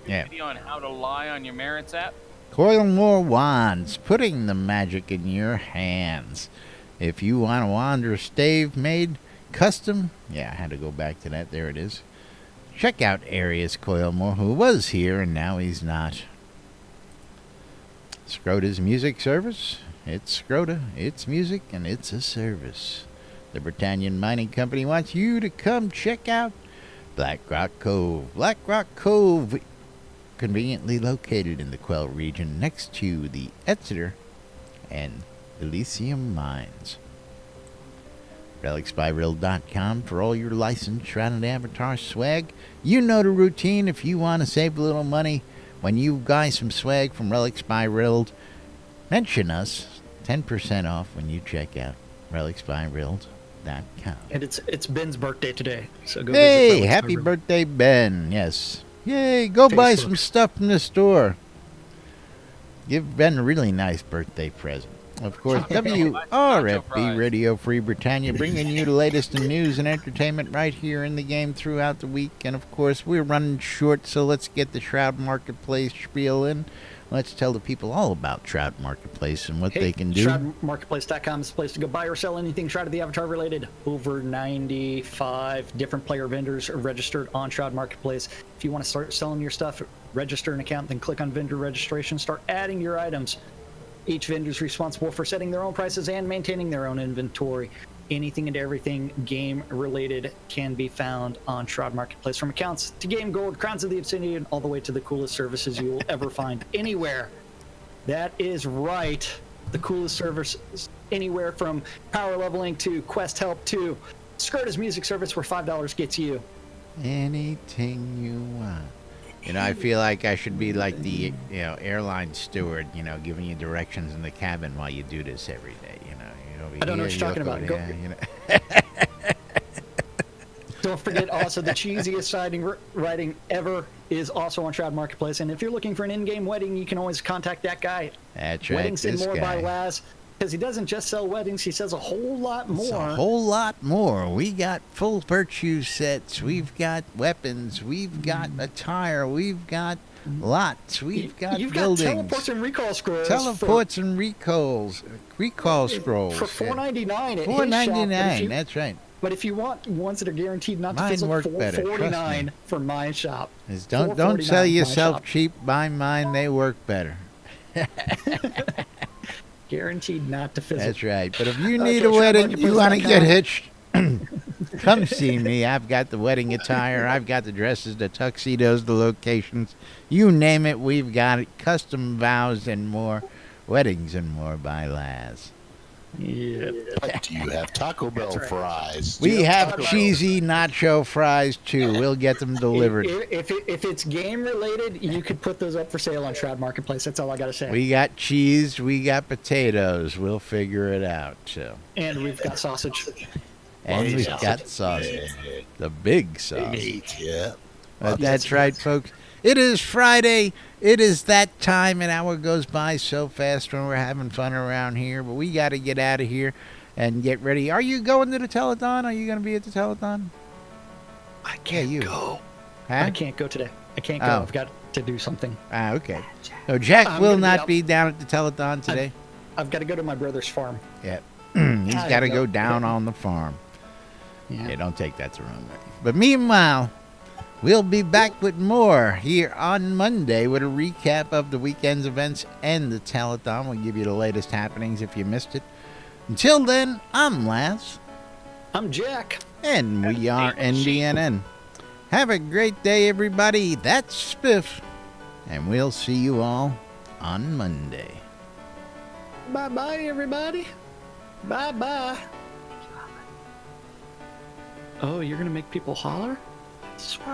[SPEAKER 4] Video on how to lie on your Merits app.
[SPEAKER 2] Coil more wands, putting the magic in your hands. If you want a wand or stave made custom, I had to go back to that. There it is. Check out Arius Coilmore, who was here and now he's not. Scrota's music service. It's Scrota, it's music, and it's a service. The Britannian Mining Company wants you to come check out Black Rock Cove. Black Rock Cove, conveniently located in the Quell region next to the Exeter and Elysium mines. RelicsByRill.com for all your licensed Shroud of the Avatar swag. You know the routine. If you want to save a little money when you buy some swag from Relics by Rill, mention us. 10% off when you check out RelicsByRill.com.
[SPEAKER 1] And it's Ben's birthday today, so go
[SPEAKER 2] Hey,
[SPEAKER 1] visit
[SPEAKER 2] happy birthday, Ben. Yes. Yay, go buy some stuff from the store. Give Ben a really nice birthday present. Of course, WRFB Radio Free Britannia, bringing you the latest in news and entertainment right here in the game throughout the week. And, of course, we're running short, so let's get the Shroud Marketplace spiel in. Let's tell the people all about Shroud Marketplace and what they can do.
[SPEAKER 1] ShroudMarketplace.com is the place to go buy or sell anything Shroud of the Avatar related. Over 95 different player vendors are registered on Shroud Marketplace. If you want to start selling your stuff, register an account, then click on vendor registration, start adding your items. Each vendor is responsible for setting their own prices and maintaining their own inventory. Anything and everything game related can be found on Shroud Marketplace, from accounts to game gold, crowns of the obsidian, all the way to the coolest services you will ever find anywhere. That is right. The coolest services anywhere from power leveling to quest help to Skirt is music service where $5 gets you.
[SPEAKER 2] Anything you want. I feel like I should be like the airline steward, giving you directions in the cabin while you do this every day.
[SPEAKER 1] I don't know what you're talking about. Don't forget also the cheesiest writing ever is also on Shroud Marketplace. And if you're looking for an in-game wedding, you can always contact that guy.
[SPEAKER 2] That's right.
[SPEAKER 1] Weddings and More by Laz. Because he doesn't just sell weddings, he sells a whole lot more.
[SPEAKER 2] It's a whole lot more. We got full virtue sets. We've got weapons. We've got attire. We've got lots. We've got
[SPEAKER 1] You've
[SPEAKER 2] buildings.
[SPEAKER 1] Got teleports and recall scrolls.
[SPEAKER 2] Teleports and recall scrolls.
[SPEAKER 1] For $4.99 at
[SPEAKER 2] $4.99. That's right.
[SPEAKER 1] But if you want ones that are guaranteed not to fizzle, $4.49 for my shop.
[SPEAKER 2] Don't sell yourself cheap. Buy mine. They work better.
[SPEAKER 1] Guaranteed not to fizzle.
[SPEAKER 2] That's right. But if you need a wedding, you want to get hitched, come see me. I've got the wedding attire. I've got the dresses, the tuxedos, the locations. You name it, we've got it. Custom vows and more. Weddings and More by Laz.
[SPEAKER 1] Yeah.
[SPEAKER 5] Do you have Taco Bell fries?
[SPEAKER 2] We have cheesy nacho fries, too. We'll get them delivered.
[SPEAKER 1] If it's game related, you could put those up for sale on Shroud Marketplace. That's all I got to say.
[SPEAKER 2] We got cheese. We got potatoes. We'll figure it out. So.
[SPEAKER 1] And we've got sausage.
[SPEAKER 2] And we've got sausage. The big sausage.
[SPEAKER 5] Yeah.
[SPEAKER 2] But that's right, folks. It is Friday. It is that time. An hour goes by so fast when we're having fun around here. But we got to get out of here and get ready. Are you going to the telethon? Are you going to be at the telethon?
[SPEAKER 1] I can't go.
[SPEAKER 2] Huh?
[SPEAKER 1] I can't go today. I can't go. I've got to do something.
[SPEAKER 2] Okay. So Jack will not be down at the telethon today.
[SPEAKER 1] I've got to go to my brother's farm.
[SPEAKER 2] Yep. He's got to go down on the farm.
[SPEAKER 1] Yeah.
[SPEAKER 2] Don't take that the wrong way. But meanwhile, we'll be back with more here on Monday with a recap of the weekend's events and the telethon. We'll give you the latest happenings if you missed it. Until then, I'm Laz.
[SPEAKER 1] I'm Jack.
[SPEAKER 2] And we are NBNN. Have a great day, everybody. That's Spiff. And we'll see you all on Monday.
[SPEAKER 1] Bye-bye, everybody. Bye-bye. Oh, you're going to make people holler? Sweet.